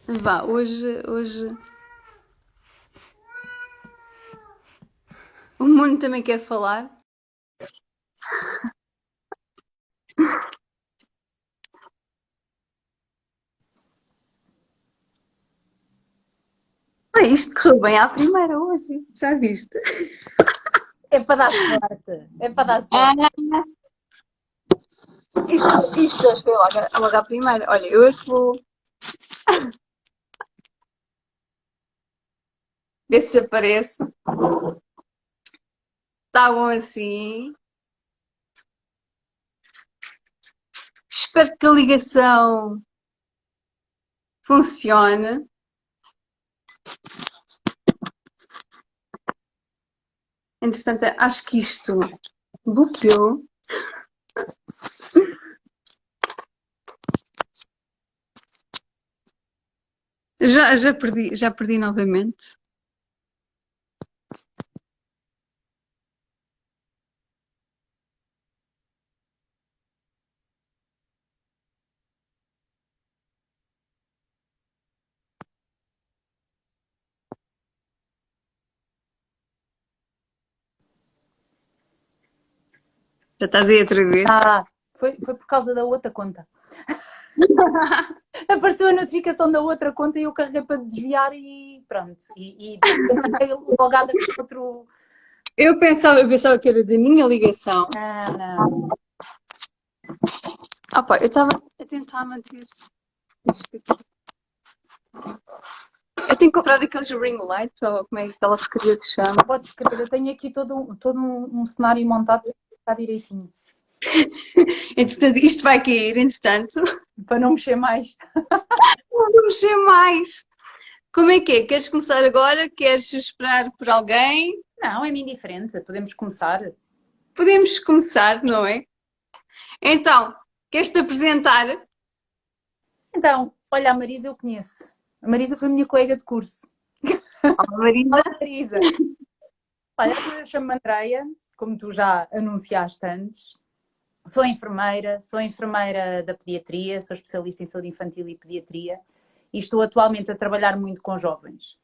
Vá, hoje o mundo também quer falar. Isto correu bem à primeira hoje, já viste? É para dar sorte. É para dar sorte. Ah, isto já foi logo à primeira. Olha, eu é que vou ver se apareço. Estavam assim. Espero que a ligação funcione. Entretanto, acho que isto bloqueou. Já perdi novamente. Já estás aí outra vez. Foi por causa da outra conta. Apareceu a notificação da outra conta e eu carreguei para desviar e pronto. E fiquei logada com outro. Eu pensava que era da minha ligação. Não. Pá, eu estava a tentar manter isto aqui. Eu tenho comprado aqueles ring lights, ou como é que ela se queria te chama. Podes crer, eu tenho aqui todo um cenário montado para ficar direitinho. Entretanto, isto vai cair, entretanto. Para não mexer mais. Não vou mexer mais. Como é que é? Queres começar agora? Queres esperar por alguém? Não, é-me indiferente. Podemos começar. Podemos começar, não é? Então, queres-te apresentar? Então, olha, a Marisa eu conheço. A Marisa foi minha colega de curso. Olá, Marisa. Olá, Marisa. Olha, eu chamo-me Andreia, como tu já anunciaste antes. Sou enfermeira da pediatria, sou especialista em saúde infantil e pediatria e estou atualmente a trabalhar muito com jovens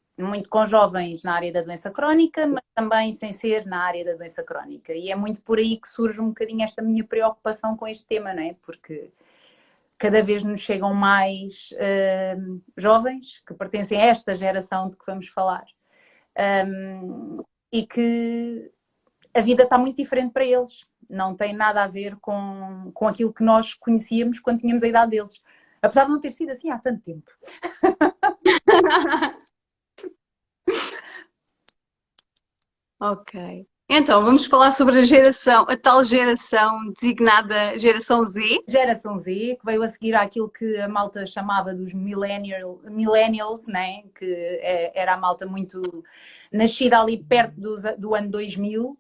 na área da doença crónica, mas também sem ser na área da doença crónica. E é muito por aí que surge um bocadinho esta minha preocupação com este tema, não é? Porque cada vez nos chegam mais jovens que pertencem a esta geração de que vamos falar e que a vida está muito diferente para eles. Não tem nada a ver com aquilo que nós conhecíamos quando tínhamos a idade deles. Apesar de não ter sido assim há tanto tempo. Ok. Então, vamos falar sobre a tal geração designada geração Z. Geração Z, que veio a seguir àquilo que a malta chamava dos millennials, né? Que era a malta muito nascida ali perto do ano 2000.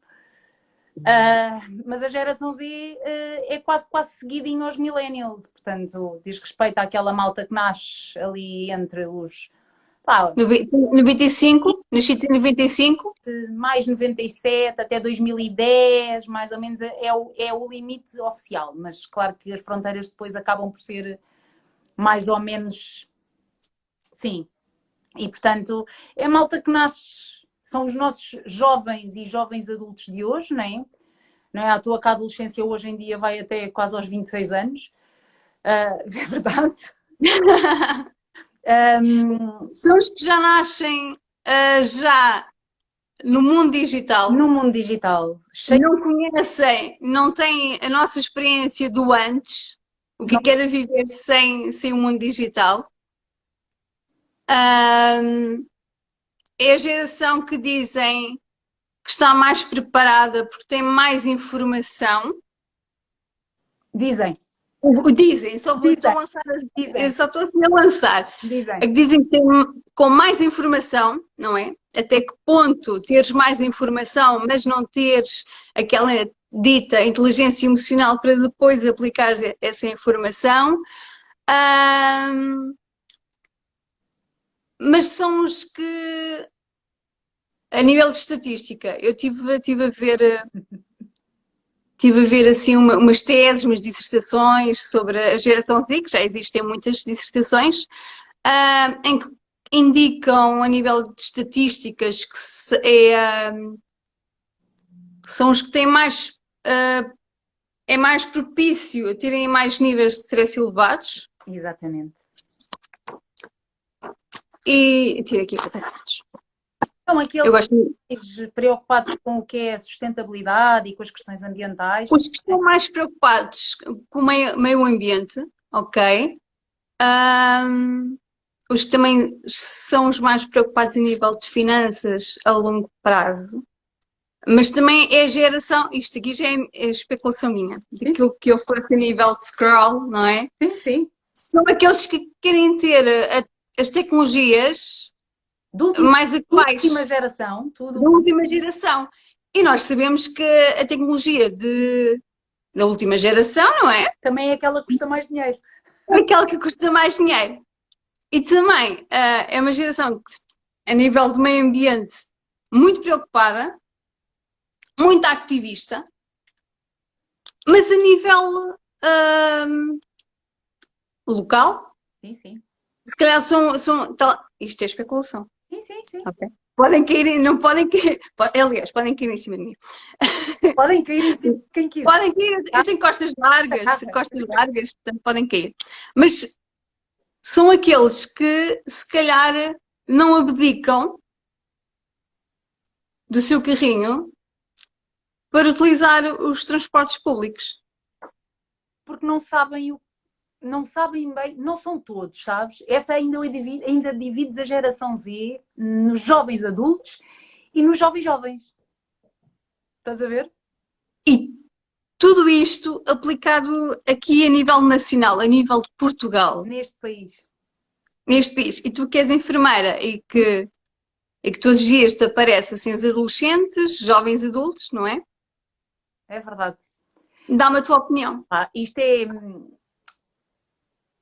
Mas a geração Z é quase seguidinho aos millennials, portanto, diz respeito àquela malta que nasce ali entre os pá, 95, nascidos em 95. mais 97 até 2010, mais ou menos é o limite oficial, mas claro que as fronteiras depois acabam por ser mais ou menos, sim, e portanto é a malta que nasce, são os nossos jovens e jovens adultos de hoje, não é à toa que a adolescência hoje em dia vai até quase aos 26 anos, é verdade. São os que já nascem já no mundo digital, No mundo digital, cheio, não conhecem, não têm a nossa experiência do antes, o que era viver sem o mundo digital. Ahm, É a geração que dizem que está mais preparada porque tem mais informação. dizem, Dizem, só estou a dizem, lançar, eu dizem, só estou assim a lançar. É dizem. que dizem que tem com mais informação, não é? Até que ponto teres mais informação, mas não teres aquela dita inteligência emocional para depois aplicar essa informação. Ahm, mas são os que, a nível de estatística, eu tive a ver assim umas teses, umas dissertações sobre a geração Z, que já existem muitas dissertações, em que indicam a nível de estatísticas que são os que têm mais, é mais propício a terem mais níveis de stress elevados. Exatamente. E tiro aqui para trás. São Eu aqueles gosto mais preocupados com o que é a sustentabilidade e com as questões ambientais. Os que estão mais preocupados com o meio ambiente, ok? Os que também são os mais preocupados a nível de finanças a longo prazo. Mas também é a geração, isto aqui já é especulação minha, daquilo que eu faço a nível de scroll, não é? Sim, sim. São aqueles que querem ter as tecnologias mais atuais, última geração, tudo. da última geração. E nós sabemos que a tecnologia da última geração, não é? Também é aquela que custa mais dinheiro. É aquela que custa mais dinheiro. E também é uma geração que, a nível do meio ambiente, muito preocupada, muito ativista, mas a nível local, Sim, sim. se calhar isto é especulação. Sim, sim, sim. Okay. Podem cair, não podem cair, aliás, podem cair em cima de mim. Podem cair em cima de quem quiser. Podem cair, eu tenho costas largas, portanto podem cair. Mas são aqueles que, se calhar, não abdicam do seu carrinho para utilizar os transportes públicos. Porque não sabem bem, não são todos, sabes? Essa ainda divides a geração Z nos jovens adultos e nos jovens jovens. Estás a ver? E tudo isto aplicado aqui a nível nacional, a nível de Portugal, Neste país. neste país. E tu que és enfermeira e que todos os dias te aparecem assim os adolescentes, jovens adultos, não é? É verdade. Dá-me a tua opinião.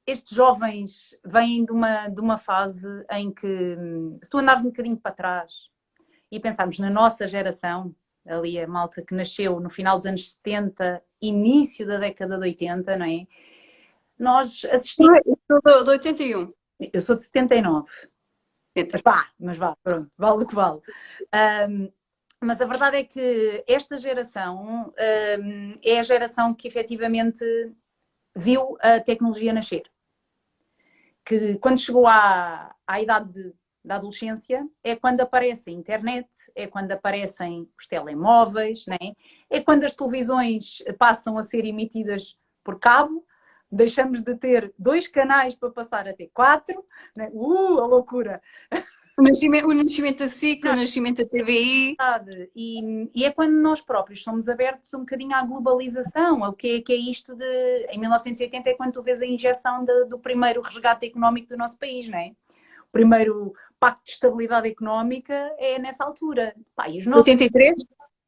Estes jovens vêm de uma fase em que, se tu andares um bocadinho para trás e pensarmos na nossa geração, ali a malta que nasceu no final dos anos 70, início da década de 80, não é? Nós assistimos. Eu sou de 81. Eu sou de 79. Mas vá, pronto, vale o que vale. Mas a verdade é que esta geração é a geração que efetivamente viu a tecnologia nascer. Que quando chegou à idade da adolescência é quando aparece a internet, é quando aparecem os telemóveis, né? É quando as televisões passam a ser emitidas por cabo, deixamos de ter 2 canais para passar a ter 4, né? A loucura! O nascimento da SIC, o nascimento da TVI. E é quando nós próprios somos abertos um bocadinho à globalização. O que é isto de... Em 1980 é quando tu vês a injeção do primeiro resgate económico do nosso país, não é? O primeiro pacto de estabilidade económica é nessa altura. Pá, e os nossos... 83?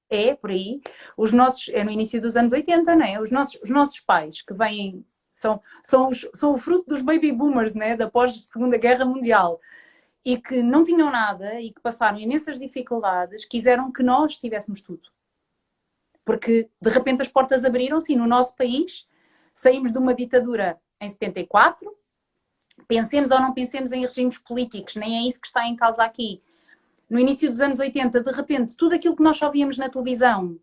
É, por aí. É no início dos anos 80, não é? Os nossos pais que vêm... São o fruto dos baby boomers, né? Da pós-Segunda Guerra Mundial. E que não tinham nada e que passaram imensas dificuldades, quiseram que nós tivéssemos tudo. Porque, de repente, as portas abriram-se e no nosso país saímos de uma ditadura em 74, pensemos ou não pensemos em regimes políticos, nem é isso que está em causa aqui. No início dos anos 80, de repente, tudo aquilo que nós só víamos na televisão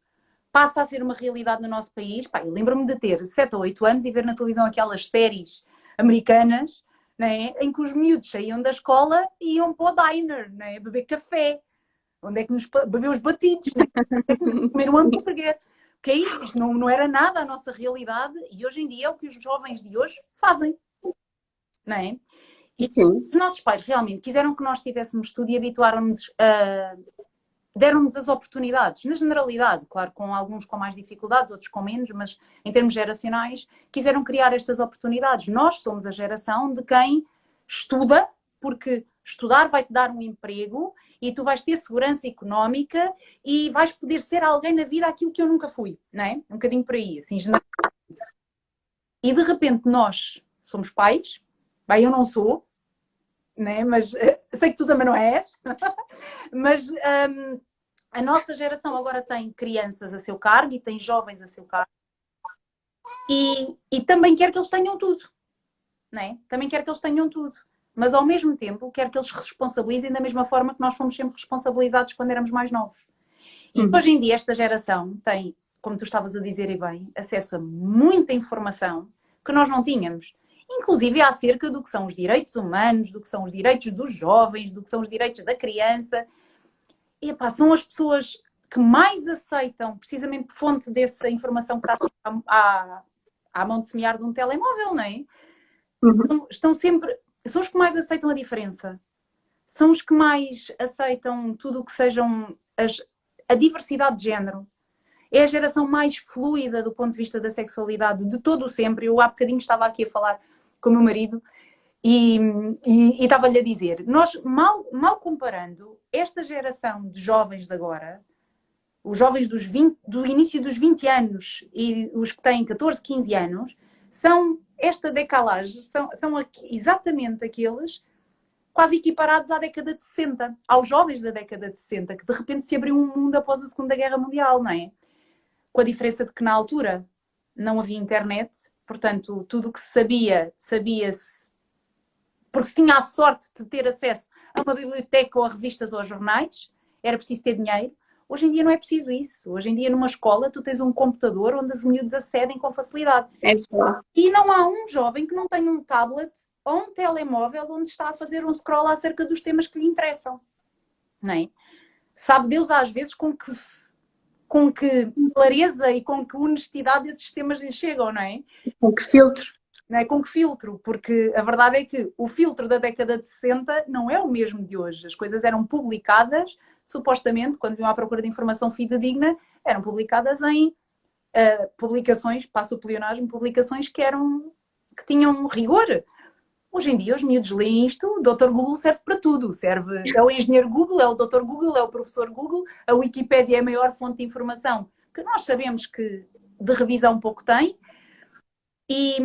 passa a ser uma realidade no nosso país. Pá, eu lembro-me de ter 7 ou 8 anos e ver na televisão aquelas séries americanas, né, em que os miúdos saíam da escola e iam para o diner, né, beber café. Onde é que nos beber os batidos? Né? Onde é que nos comer um hambúrguer? O que é isto? Isto não era nada a nossa realidade e hoje em dia é o que os jovens de hoje fazem. Não é? E Sim. os nossos pais realmente quiseram que nós tivéssemos tudo e habituaram-nos deram-nos as oportunidades, na generalidade, claro, com alguns com mais dificuldades, outros com menos, mas em termos geracionais, quiseram criar estas oportunidades. Nós somos a geração de quem estuda, porque estudar vai-te dar um emprego e tu vais ter segurança económica e vais poder ser alguém na vida aquilo que eu nunca fui, não é? Um bocadinho por aí, assim, e de repente nós somos pais, bem, eu não sou, né? Mas sei que tu também não és, mas a nossa geração agora tem crianças a seu cargo e tem jovens a seu cargo e também quer que eles tenham tudo, né? Também quer que eles tenham tudo. mas ao mesmo tempo quero que eles se responsabilizem da mesma forma que nós fomos sempre responsabilizados quando éramos mais novos. E hoje em dia esta geração tem, como tu estavas a dizer e bem, acesso a muita informação que nós não tínhamos. Inclusive acerca do que são os direitos humanos, do que são os direitos dos jovens, do que são os direitos da criança. E, epá, são as pessoas que mais aceitam, precisamente por fonte dessa informação que está à mão de semear de um telemóvel, não é? Estão sempre... São os que mais aceitam a diferença. São os que mais aceitam tudo o que sejam a diversidade de género. É a geração mais fluida do ponto de vista da sexualidade de todo o sempre. Eu há bocadinho estava aqui a falar com o meu marido e estava-lhe a dizer, nós mal comparando esta geração de jovens de agora, os jovens do início dos 20 anos e os que têm 14, 15 anos, são esta decalagem, são exatamente aqueles quase equiparados à década de 60, aos jovens da década de 60, que de repente se abriu um mundo após a Segunda Guerra Mundial, não é? Com a diferença de que na altura não havia internet, portanto, tudo o que se sabia, sabia-se porque se tinha a sorte de ter acesso a uma biblioteca ou a revistas ou a jornais, era preciso ter dinheiro. Hoje em dia não é preciso isso. Hoje em dia numa escola tu tens um computador onde os miúdos acedem com facilidade. É só. E não há um jovem que não tenha um tablet ou um telemóvel onde está a fazer um scroll acerca dos temas que lhe interessam. Não é? Sabe Deus às vezes com que clareza e com que honestidade esses temas lhe chegam, não é? Com que filtro? Não é? Com que filtro? Porque a verdade é que o filtro da década de 60 não é o mesmo de hoje. As coisas eram publicadas, supostamente, quando iam à procura de informação fidedigna, eram publicadas em publicações, passo o pleonasmo, publicações que tinham rigor. Hoje em dia os miúdos leem isto, o Dr. Google serve para tudo. É o engenheiro Google, é o Dr. Google, é o professor Google, a Wikipédia é a maior fonte de informação que nós sabemos que de revisão pouco tem. E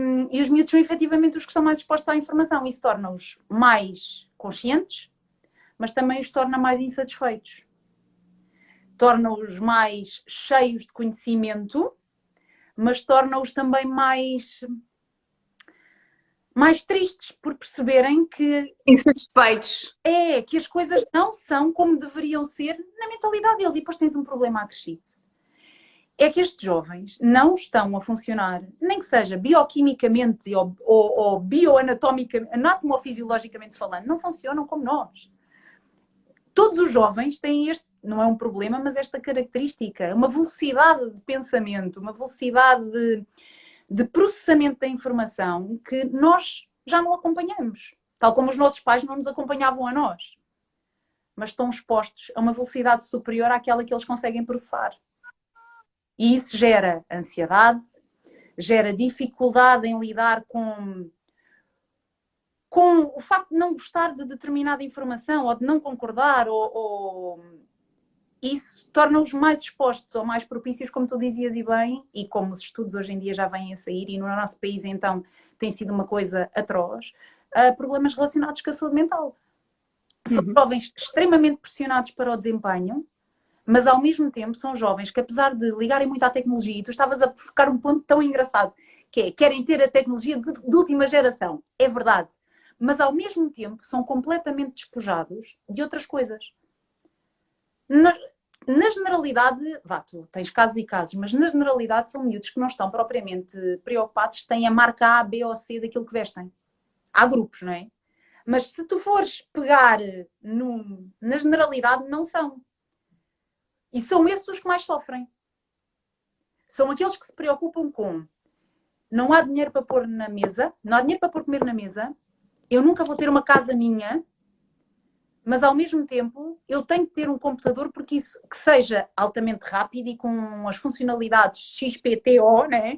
os miúdos são efetivamente os que estão mais expostos à informação. Isso torna-os mais conscientes, mas também os torna mais insatisfeitos. Torna-os mais cheios de conhecimento, mas torna-os também mais tristes por perceberem que Insatisfeitos. que as coisas não são como deveriam ser na mentalidade deles. E depois tens um problema acrescido. É que estes jovens não estão a funcionar, nem que seja bioquimicamente ou bioanatomicamente, anatomofisiologicamente falando, não funcionam como nós. Todos os jovens têm não é um problema, mas esta característica, uma velocidade de pensamento, uma velocidade de processamento da informação que nós já não acompanhamos. Tal como os nossos pais não nos acompanhavam a nós. Mas estão expostos a uma velocidade superior àquela que eles conseguem processar. E isso gera ansiedade, gera dificuldade em lidar com o facto de não gostar de determinada informação ou de não concordar, ou isso torna-os mais expostos ou mais propícios, como tu dizias e bem, e como os estudos hoje em dia já vêm a sair, e no nosso país então tem sido uma coisa atroz, a problemas relacionados com a saúde mental. São jovens extremamente pressionados para o desempenho, mas ao mesmo tempo são jovens que, apesar de ligarem muito à tecnologia, e tu estavas a focar um ponto tão engraçado, que é, querem ter a tecnologia de última geração. É verdade. Mas ao mesmo tempo são completamente despojados de outras coisas. Na generalidade, tu tens casos e casos, mas na generalidade são miúdos que não estão propriamente preocupados se têm a marca A, B ou C daquilo que vestem. Há grupos, não é? Mas se tu fores pegar na generalidade, não são. E são esses os que mais sofrem. São aqueles que se preocupam com não há dinheiro para pôr na mesa, não há dinheiro para pôr comer na mesa, eu nunca vou ter uma casa minha, mas ao mesmo tempo eu tenho que ter um computador porque isso, que seja altamente rápido e com as funcionalidades XPTO, né?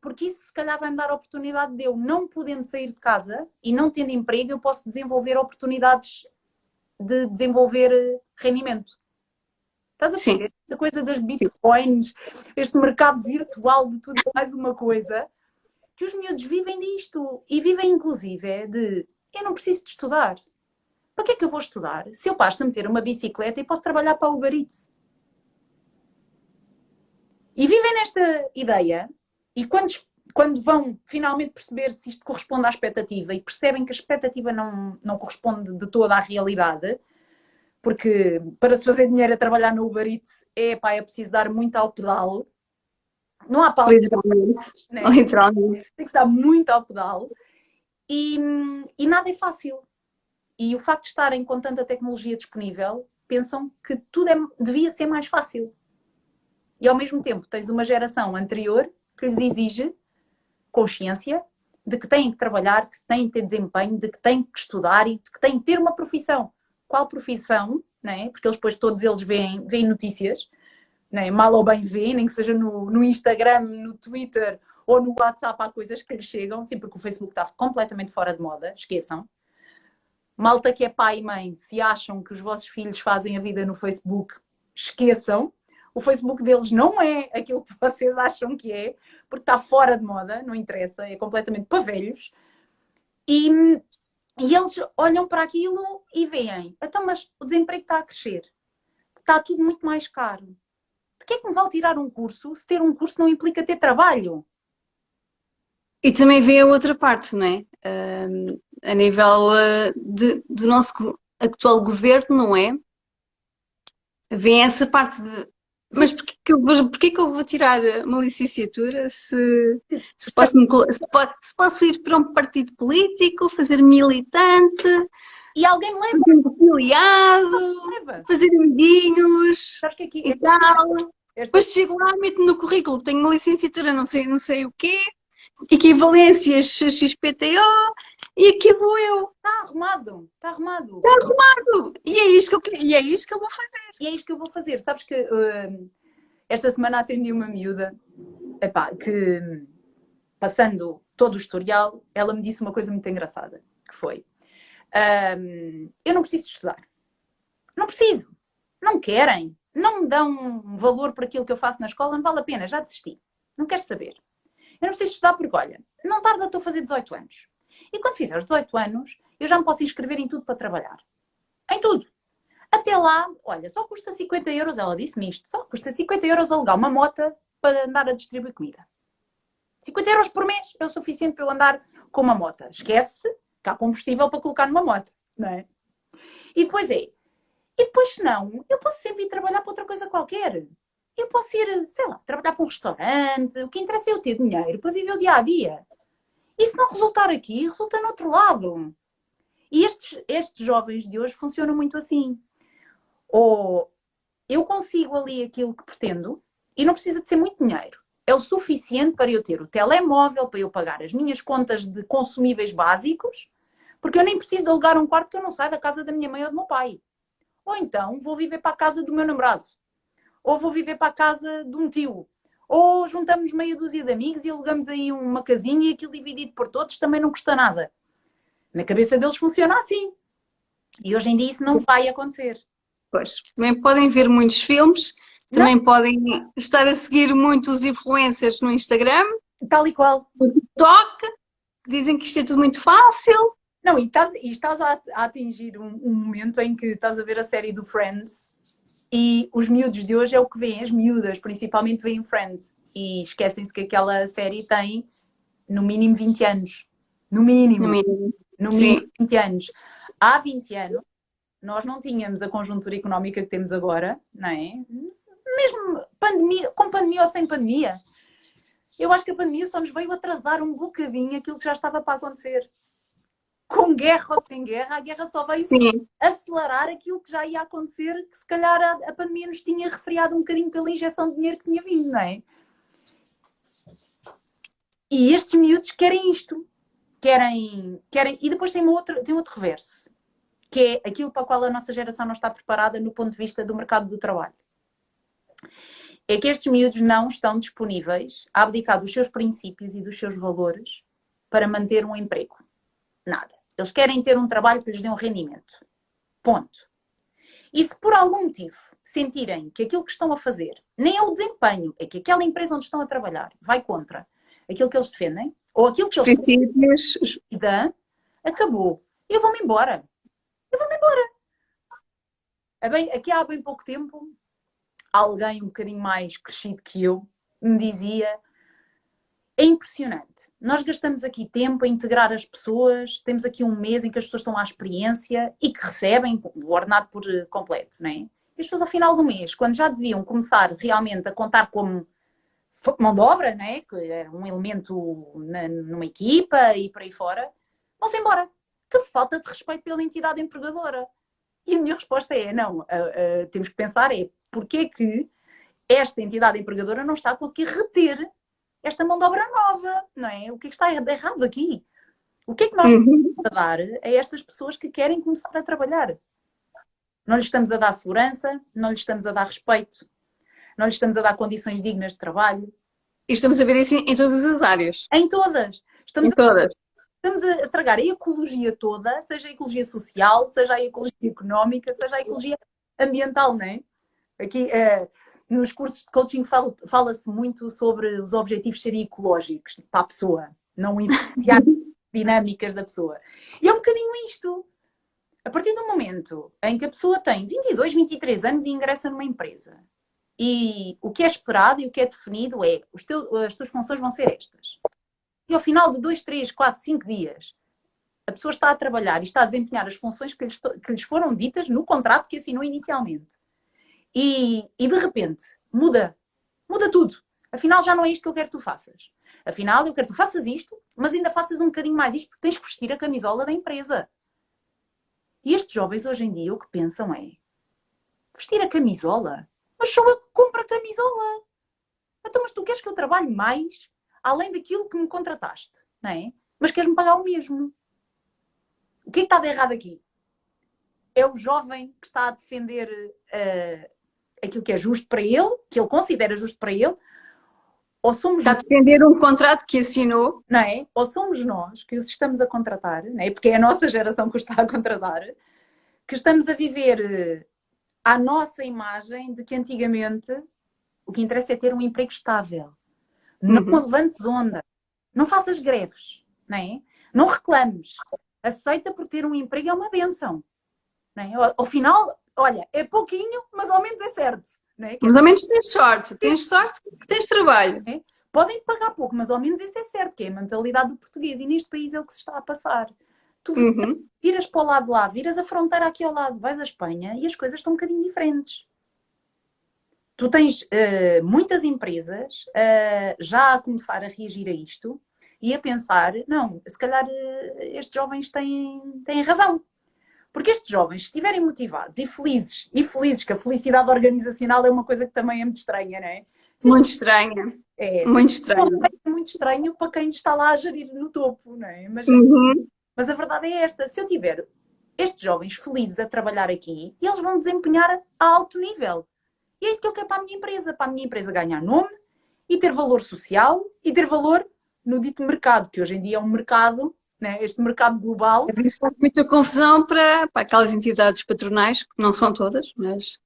Porque isso se calhar vai me dar a oportunidade de eu, não podendo sair de casa e não tendo emprego, eu posso desenvolver oportunidades de desenvolver rendimento. Estás a perceber? A coisa das bitcoins, este mercado virtual de tudo mais uma coisa, que os miúdos vivem disto. E vivem inclusive eu não preciso de estudar. Para que é que eu vou estudar? Se eu basta meter uma bicicleta e posso trabalhar para a Uber Eats. E vivem nesta ideia, e quando quando vão finalmente perceber se isto corresponde à expectativa e percebem que a expectativa não corresponde de toda à realidade, porque para se fazer dinheiro a trabalhar no Uber Eats é preciso dar muito ao pedal. Não há palco, Literalmente. né? Literalmente. Tem que se dar muito ao pedal e nada é fácil. E o facto de estarem com tanta tecnologia disponível, pensam que tudo devia ser mais fácil. E ao mesmo tempo tens uma geração anterior que lhes exige consciência de que têm que trabalhar, de que têm que ter desempenho, de que têm que estudar e de que têm que ter uma profissão. Qual profissão? Né? Porque depois todos eles veem notícias, né? Mal ou bem veem, nem que seja no Instagram, no Twitter ou no WhatsApp, há coisas que lhes chegam, sim, porque o Facebook está completamente fora de moda, esqueçam. Malta que é pai e mãe, se acham que os vossos filhos fazem a vida no Facebook, esqueçam. O Facebook deles não é aquilo que vocês acham que é, porque está fora de moda, não interessa, é completamente para velhos. E eles olham para aquilo e veem, então, mas o desemprego está a crescer, está tudo muito mais caro. De que é que me vale tirar um curso se ter um curso não implica ter trabalho? E também vê a outra parte, não é? A nível do nosso atual governo, não é? Vê essa parte de. Mas porquê que eu vou tirar uma licenciatura se posso, se posso ir para um partido político, fazer militante, E alguém me leva, fazer um afiliado, leva. fazer amiguinhos Sabes que aqui, e tal. esta Depois chego lá, meto no currículo, tenho uma licenciatura, não sei o quê, equivalências XPTO, e aqui vou eu. está arrumado, está arrumado. Está arrumado! E é isto e é isto que eu vou fazer. E é isto que eu vou fazer. Sabes que esta semana atendi uma miúda, epá, que passando todo o historial, ela me disse uma coisa muito engraçada, que foi, eu não preciso estudar. Não preciso. Não querem. Não me dão valor por aquilo que eu faço na escola, não vale a pena, já desisti. Não quero saber. Eu não preciso estudar porque, olha, não tarda estou a fazer 18 anos. E quando fizer os 18 anos, eu já me posso inscrever em tudo para trabalhar. Em tudo. Até lá, olha, só custa 50 euros, ela disse-me isto, só custa 50 euros alugar uma mota para andar a distribuir comida. 50 euros por mês é o suficiente para eu andar com uma moto. Esquece que há combustível para colocar numa moto, não é? E depois se não, eu posso sempre ir trabalhar para outra coisa qualquer. Eu posso ir, sei lá, trabalhar para um restaurante. O que interessa é eu ter dinheiro para viver o dia a dia. E se não resultar aqui, resulta no outro lado. E estes jovens de hoje funcionam muito assim. Ou eu consigo ali aquilo que pretendo e não precisa de ser muito dinheiro. É o suficiente para eu ter o telemóvel, para eu pagar as minhas contas de consumíveis básicos, porque eu nem preciso de alugar um quarto que eu não saio da casa da minha mãe ou do meu pai. Ou então vou viver para a casa do meu namorado. Ou vou viver para a casa de um tio. Ou juntamos meia dúzia de amigos e alugamos aí uma casinha e aquilo dividido por todos também não custa nada. Na cabeça deles funciona assim. E hoje em dia isso não vai acontecer. Pois, também podem ver muitos filmes, Não, também podem estar a seguir muitos influencers no Instagram, tal e qual. no TikTok, que dizem que isto é tudo muito fácil. Não, e estás a atingir um momento em que estás a ver a série do Friends e os miúdos de hoje é o que veem, as miúdas principalmente veem Friends e esquecem-se que aquela série tem no mínimo 20 anos. No No mínimo. mínimo. No mínimo Sim, 20 anos. Há 20 anos nós não tínhamos a conjuntura económica que temos agora, não é? Mesmo pandemia, com pandemia ou sem pandemia. Eu acho que a pandemia só nos veio atrasar um bocadinho aquilo que já estava para acontecer. Com guerra ou sem guerra, a guerra só veio sim. acelerar aquilo que já ia acontecer, que se calhar a pandemia nos tinha refriado um bocadinho pela injeção de dinheiro que tinha vindo, não é? E estes miúdos querem isto. Querem. E depois tem outro reverso, que é aquilo para o qual a nossa geração não está preparada no ponto de vista do mercado do trabalho. É que estes miúdos não estão disponíveis a abdicar dos seus princípios e dos seus valores para manter um emprego. Nada. Eles querem ter um trabalho que lhes dê um rendimento. Ponto. E se por algum motivo sentirem que aquilo que estão a fazer nem é o desempenho, é que aquela empresa onde estão a trabalhar vai contra aquilo que eles defendem, ou aquilo Os que eles princípios. dão, acabou. Eu vou-me embora. Eu vou-me embora. Aqui há bem pouco tempo, alguém um bocadinho mais crescido que eu me dizia: É impressionante. Nós gastamos aqui tempo a integrar as pessoas, temos aqui um mês em que as pessoas estão à experiência e que recebem o ordenado por completo, não é? E as pessoas ao final do mês, quando já deviam começar realmente a contar como mão de obra, não é? Que era um elemento numa equipa e por aí fora, vão-se embora. Que falta de respeito pela entidade empregadora. E a minha resposta é, não, temos que pensar porque é que esta entidade empregadora não está a conseguir reter esta mão de obra nova, não é? O que é que está errado aqui? O que é que nós estamos a dar a estas pessoas que querem começar a trabalhar? Não lhes estamos a dar segurança, não lhes estamos a dar respeito, não lhes estamos a dar condições dignas de trabalho. E estamos a ver isso em todas as áreas. Em todas. Em todas. Estamos a estragar a ecologia toda, seja a ecologia social, seja a ecologia económica, seja a ecologia ambiental, não é? Aqui, nos cursos de coaching fala-se muito sobre os objetivos serem ecológicos para a pessoa, não influenciar dinâmicas da pessoa. E é um bocadinho isto. A partir do momento em que a pessoa tem 22, 23 anos e ingressa numa empresa, e o que é esperado e o que é definido é as tuas funções vão ser estas. E ao final de 2, 3, 4, 5 dias, a pessoa está a trabalhar e está a desempenhar as funções que lhes foram ditas no contrato que assinou inicialmente. E de repente, muda tudo. Afinal, já não é isto que eu quero que tu faças. Afinal, eu quero que tu faças isto, mas ainda faças um bocadinho mais isto, porque tens que vestir a camisola da empresa. E estes jovens, hoje em dia, o que pensam é vestir a camisola? Mas sou eu que compro a camisola. Então, mas tu queres que eu trabalhe mais, além daquilo que me contrataste, não é? Mas queres-me pagar o mesmo. O que é que está de errado aqui? É o jovem que está a defender aquilo que é justo para ele, que ele considera justo para ele, ou somos está a defender um contrato que assinou, não é? Ou somos nós que os estamos a contratar, não é? Porque é a nossa geração que os está a contratar, que estamos a viver à nossa imagem de que antigamente o que interessa é ter um emprego estável. Não levantes onda, não faças greves, não é? Não reclames. Aceita por ter um emprego é uma bênção. Não é? Ao final, olha, é pouquinho, mas ao menos é certo. Não é? Mas ao menos tens sorte que tens trabalho. É? Podem pagar pouco, mas ao menos isso é certo, que é a mentalidade do português. E neste país é o que se está a passar. Tu viras para o lado de lá, viras a fronteira aqui ao lado, vais à Espanha e as coisas estão um bocadinho diferentes. Tu tens muitas empresas já a começar a reagir a isto e a pensar, não, se calhar estes jovens têm razão. Porque estes jovens, se estiverem motivados e felizes, que a felicidade organizacional é uma coisa que também é muito estranha, não é? Muito estranha. Muito estranho. É muito estranho para quem está lá a gerir no topo, não é? Mas a verdade é esta, se eu tiver estes jovens felizes a trabalhar aqui, eles vão desempenhar a alto nível. E é isso que eu quero para a minha empresa ganhar nome e ter valor social e ter valor no dito mercado, que hoje em dia é um mercado, né? Este mercado global. Mas isso faz muita confusão para aquelas entidades patronais, que não são todas, mas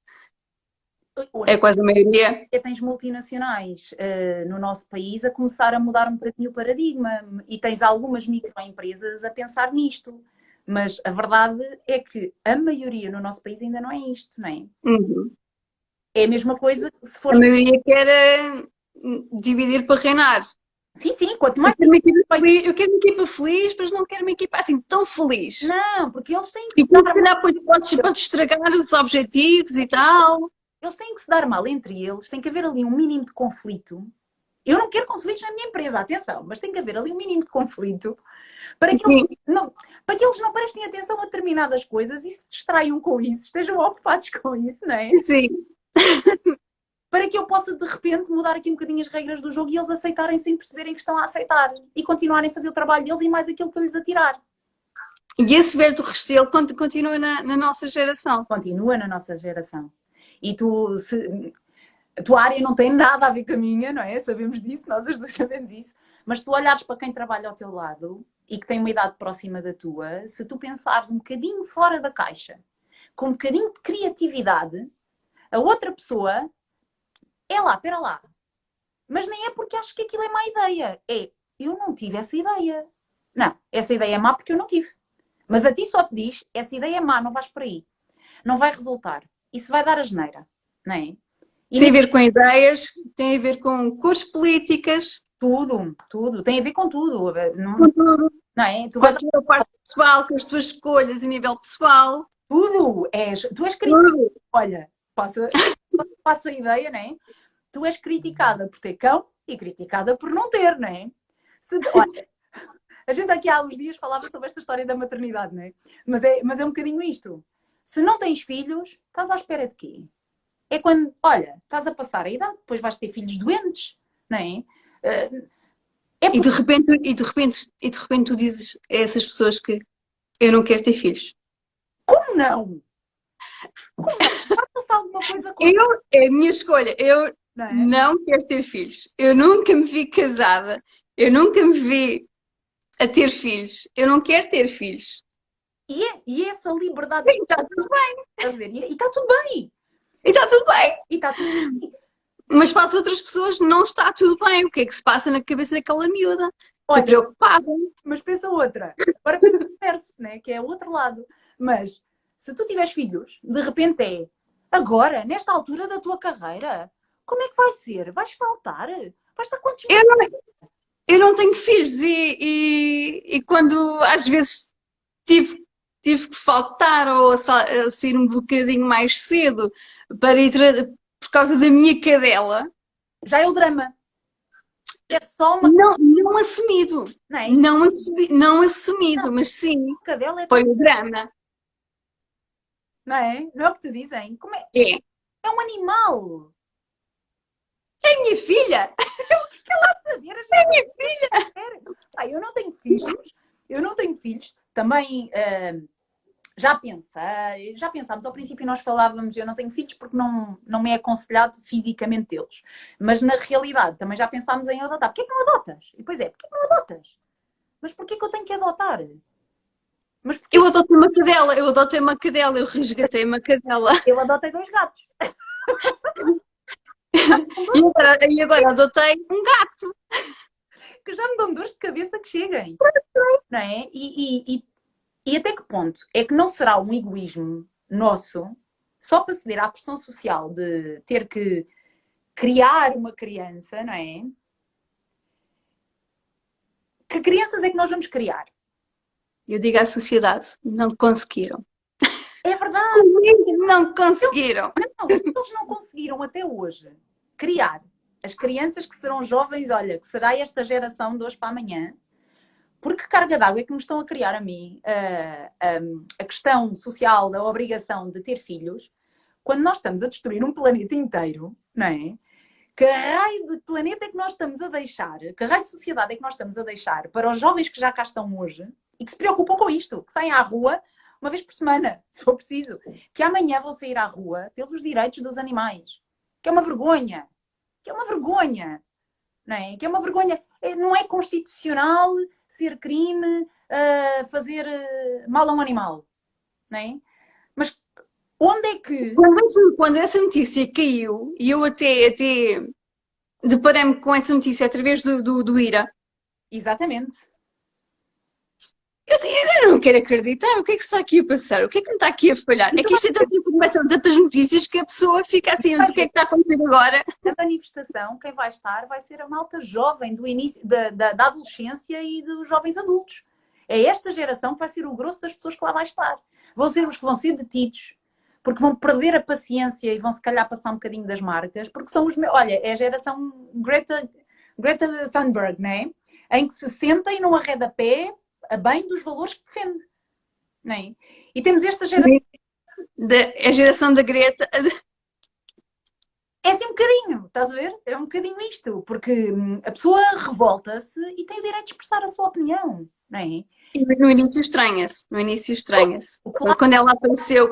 é quase a maioria. Tens multinacionais no nosso país a começar a mudar um bocadinho o paradigma e tens algumas microempresas a pensar nisto. Mas a verdade é que a maioria no nosso país ainda não é isto, não é? É a mesma coisa que se for... A maioria quer dividir para reinar. Sim, quanto mais... Eu quero uma equipa feliz, mas não quero uma equipa assim tão feliz. Não, porque eles têm que... E se calhar depois podes estragar os objetivos e tal. Eles têm que se dar mal entre eles, tem que haver ali um mínimo de conflito. Eu não quero conflitos na minha empresa, atenção, mas tem que haver ali um mínimo de conflito para que, eles não prestem atenção a determinadas coisas e se distraiam com isso, estejam ocupados com isso, não é? Sim. Para que eu possa, de repente, mudar aqui um bocadinho as regras do jogo e eles aceitarem sem perceberem que estão a aceitar e continuarem a fazer o trabalho deles e mais aquilo que eu lhes atirar. E esse Berto Restelo continua na nossa geração. Continua na nossa geração. E a tua área não tem nada a ver com a minha, não é? Sabemos disso, nós as duas sabemos isso. Mas tu olhares para quem trabalha ao teu lado e que tem uma idade próxima da tua, se tu pensares um bocadinho fora da caixa, com um bocadinho de criatividade, a outra pessoa é lá, espera lá. Mas nem é porque acho que aquilo é má ideia. É, eu não tive essa ideia. Não, essa ideia é má porque eu não tive. Mas a ti só te diz, essa ideia é má, não vais por aí. Não vai resultar. Isso vai dar asneira, não é? Tem a ver com ideias, tem a ver com cores políticas, Tudo, tudo. Tem a ver com tudo. Não, Com tudo. não é? Tu Com vais a tua parte pessoal, com as tuas escolhas a nível pessoal. tudo. Tu és criticada. Tudo. Olha, passa a ideia, não é? Tu és criticada por ter cão e criticada por não ter, não é? Olha, a gente aqui há uns dias falava sobre esta história da maternidade, não é? Mas é um bocadinho isto. Se não tens filhos, estás à espera de quê? É quando, olha, estás a passar a idade, depois vais ter filhos doentes, não é? E de repente tu dizes a essas pessoas que eu não quero ter filhos. Como não? Como não? Passa-se alguma coisa com É a minha escolha. Eu não é? não quero ter filhos. Eu nunca me vi casada. Eu nunca me vi a ter filhos. Eu não quero ter filhos. E essa liberdade E está tudo bem. estás a ver? E está tudo bem. E está tudo bem. E está tudo bem. Mas para as outras pessoas não está tudo bem. O que é que se passa na cabeça daquela miúda? Estou Olha, preocupada. mas pensa outra. Agora pensa o inverso, né? Que é o outro lado. Mas se tu tiveres filhos, de repente agora, nesta altura da tua carreira, como é que vai ser? Vais faltar? Vais estar quantos Eu não tenho filhos e quando às vezes tive que faltar ou sair um bocadinho mais cedo para ir por causa da minha cadela, Já é o drama. É só uma não assumido. não é? Não assumido, mas sim, Cadela é foi o drama. não é? Não é o que te dizem? Como é? É. É um animal. É a minha filha. Saber, a gente quer. Eu não tenho filhos. Eu não tenho filhos. Também já pensámos, ao princípio nós falávamos, eu não tenho filhos porque não me é aconselhado fisicamente tê-los. Mas na realidade também já pensámos em adotar. Porquê que não adotas? E depois porquê que não adotas? Mas porquê que eu tenho que adotar? Mas porquê Eu adotei uma cadela, eu resgatei uma cadela. eu adotei 2 gatos? E agora adotei um gato. Que já me dão dores de cabeça que cheguem. Não é? E até que ponto é que não será um egoísmo nosso só para ceder à pressão social de ter que criar uma criança, não é? Que crianças é que nós vamos criar? Eu digo à sociedade, não conseguiram. É verdade. Não conseguiram. Não, eles não conseguiram até hoje criar as crianças que serão jovens, olha, que será esta geração de hoje para amanhã. Porque carga d'água é que me estão a criar a mim a questão social da obrigação de ter filhos, quando nós estamos a destruir um planeta inteiro, não é? Que raio de planeta é que nós estamos a deixar, que raio de sociedade é que nós estamos a deixar para os jovens que já cá estão hoje e que se preocupam com isto, que saem à rua uma vez por semana, se for preciso, que amanhã vão sair à rua pelos direitos dos animais, que é uma vergonha, não é? Que é uma vergonha, não é constitucional ser crime fazer mal a um animal, não é? Mas onde é que... Quando essa notícia caiu, e eu até deparei-me com essa notícia através do IRA, Exatamente. eu não quero acreditar. O que é que se está aqui a passar? O que é que me está aqui a falhar? É que isto é tanta informação, tantas notícias que a pessoa fica assim, mas o que é que está a acontecer agora? Na manifestação, quem vai estar vai ser a malta jovem do início da adolescência e dos jovens adultos. É esta geração que vai ser o grosso das pessoas que lá vai estar. Vão ser os que vão ser detidos, porque vão perder a paciência e vão se calhar passar um bocadinho das marcas, porque são olha, é a geração Greta Thunberg, não é? Em que se senta e não arreda pé a bem dos valores que defende, não é? E temos esta geração... A geração da Greta. É assim um bocadinho, estás a ver? É um bocadinho isto, porque a pessoa revolta-se e tem o direito de expressar a sua opinião, não é? E no início estranha-se. Claro. Quando ela apareceu,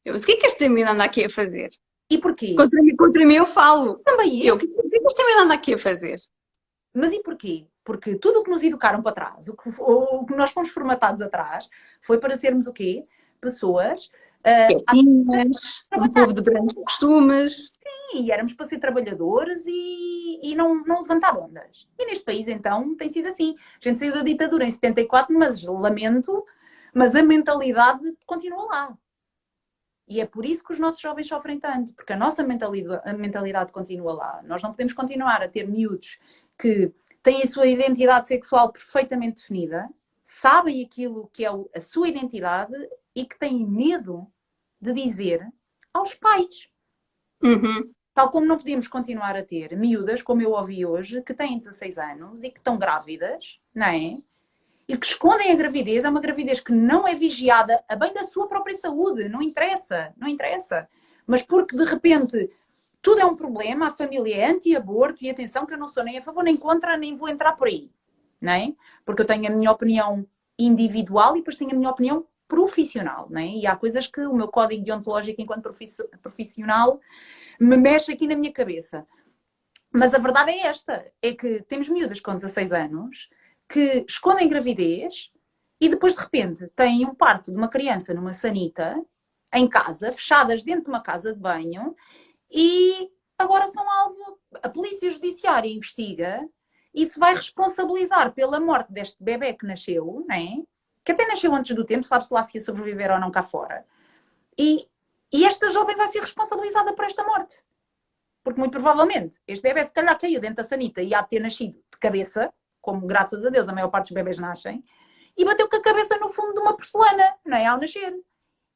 eu disse, o que é que esta menina anda aqui a fazer? E porquê? Contra mim eu falo. Também eu. O que é que esta menina anda aqui a fazer? Mas e porquê? Porque tudo o que nos educaram para trás, o que nós fomos formatados atrás, foi para sermos o quê? Pessoas... Quietinhas, um povo de brancos costumes. Sim, éramos para ser trabalhadores e não levantar ondas. E neste país, então, tem sido assim. A gente saiu da ditadura em 74, mas lamento, mas a mentalidade continua lá. E é por isso que os nossos jovens sofrem tanto, porque a nossa mentalidade continua lá. Nós não podemos continuar a ter miúdos que têm a sua identidade sexual perfeitamente definida, sabem aquilo que é a sua identidade e que têm medo de dizer aos pais. Uhum. Tal como não podemos continuar a ter miúdas, como eu ouvi hoje, que têm 16 anos e que estão grávidas, não é? E que escondem a gravidez, é uma gravidez que não é vigiada a bem da sua própria saúde, não interessa, não interessa. Mas porque de repente tudo é um problema, a família é anti-aborto e atenção que eu não sou nem a favor nem contra, nem vou entrar por aí, não é? Porque eu tenho a minha opinião individual e depois tenho a minha opinião profissional, não é? E há coisas que o meu código deontológico enquanto profissional me mexe aqui na minha cabeça. Mas a verdade é esta, é que temos miúdas com 16 anos que escondem gravidez e depois de repente têm um parto de uma criança numa sanita, em casa, fechadas dentro de uma casa de banho e agora são alvo. A polícia judiciária investiga e se vai responsabilizar pela morte deste bebê que nasceu, né? Que até nasceu antes do tempo, sabe-se lá se ia sobreviver ou não cá fora. E esta jovem vai ser responsabilizada por esta morte. Porque muito provavelmente este bebê se calhar caiu dentro da sanita e há de ter nascido de cabeça, como graças a Deus a maior parte dos bebés nascem, e bateu com a cabeça no fundo de uma porcelana, não é? Ao nascer.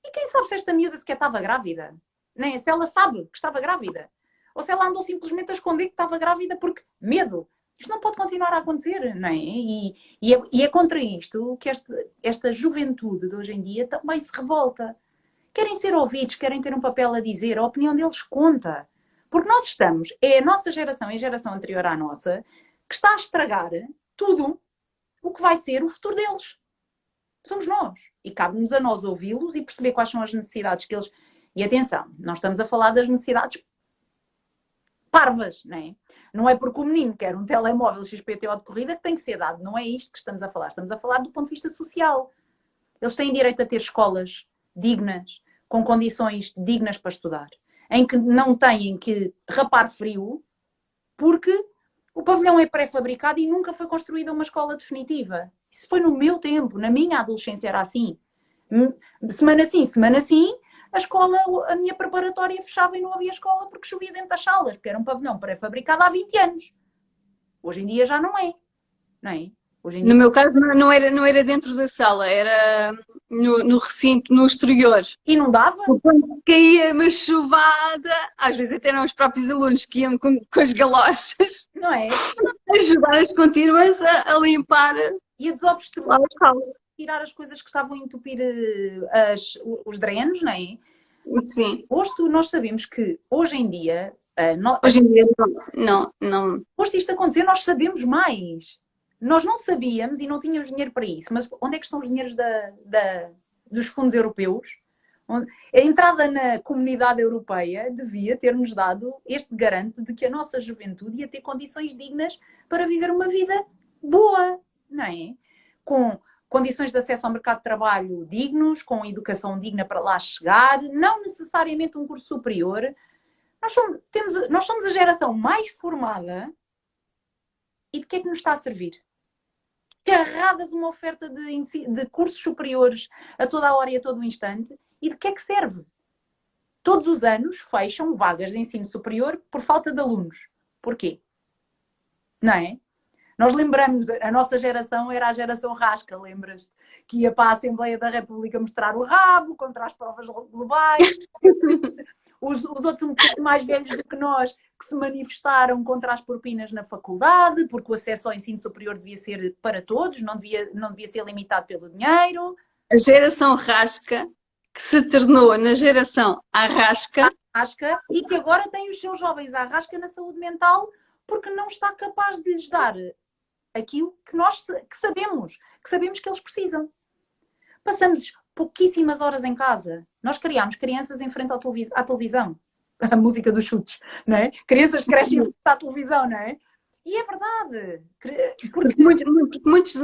E quem sabe se esta miúda sequer estava grávida? Nem se ela sabe que estava grávida. Ou se ela andou simplesmente a esconder que estava grávida porque medo. Isto não pode continuar a acontecer, não é? E é contra isto que esta juventude de hoje em dia também se revolta. Querem ser ouvidos, querem ter um papel a dizer, a opinião deles conta. Porque nós estamos, é a nossa geração e a geração anterior à nossa, que está a estragar tudo o que vai ser o futuro deles. Somos nós. E cabe-nos a nós ouvi-los e perceber quais são as necessidades que eles... E atenção, não estamos a falar das necessidades parvas, não é? Não é porque o menino quer um telemóvel XPTO de corrida que tem que ser dado. Não é isto que estamos a falar. Estamos a falar do ponto de vista social. Eles têm direito a ter escolas dignas, com condições dignas para estudar, em que não têm que rapar frio, porque o pavilhão é pré-fabricado e nunca foi construída uma escola definitiva. Isso foi no meu tempo, na minha adolescência era assim. Semana sim, a escola, a minha preparatória fechava e não havia escola porque chovia dentro das salas, porque era um pavilhão pré-fabricado há 20 anos. Hoje em dia já não é. Não é? Hoje em dia... No meu caso não era dentro da sala, era no recinto, no exterior. E não dava? Quando caía uma chuvada, às vezes até eram os próprios alunos que iam com as galochas. Não é? Ajudar as contínuas a limpar E a desobstruir, lá as salas. tirar as coisas que estavam a entupir os drenos, não é? Sim. Posto, nós sabemos que hoje em dia, Hoje em dia não. posto isto a acontecer, nós sabemos mais. Nós não sabíamos e não tínhamos dinheiro para isso, mas onde é que estão os dinheiros dos fundos europeus? A entrada na comunidade europeia devia ter-nos dado este garante de que a nossa juventude ia ter condições dignas para viver uma vida boa, não é? Com condições de acesso ao mercado de trabalho dignos, com educação digna para lá chegar, não necessariamente um curso superior. Nós somos a geração mais formada e de que é que nos está a servir? Carradas uma oferta de cursos superiores a toda a hora e a todo o instante. E de que é que serve? Todos os anos fecham vagas de ensino superior por falta de alunos. Porquê? Não é? Nós lembramos, a nossa geração era a geração rasca, lembras-te? Que ia para a Assembleia da República mostrar o rabo contra as provas globais. Os outros um pouco mais velhos do que nós, que se manifestaram contra as propinas na faculdade, porque o acesso ao ensino superior devia ser para todos, não devia ser limitado pelo dinheiro. A geração rasca, que se tornou na geração arrasca. E que agora tem os seus jovens à rasca na saúde mental, porque não está capaz de lhes dar aquilo que sabemos que eles precisam. Passamos pouquíssimas horas em casa. Nós criámos crianças em frente à televisão. A música dos chutes, não é? Crianças crescem em frente à televisão, não é? E é verdade. Porque muitos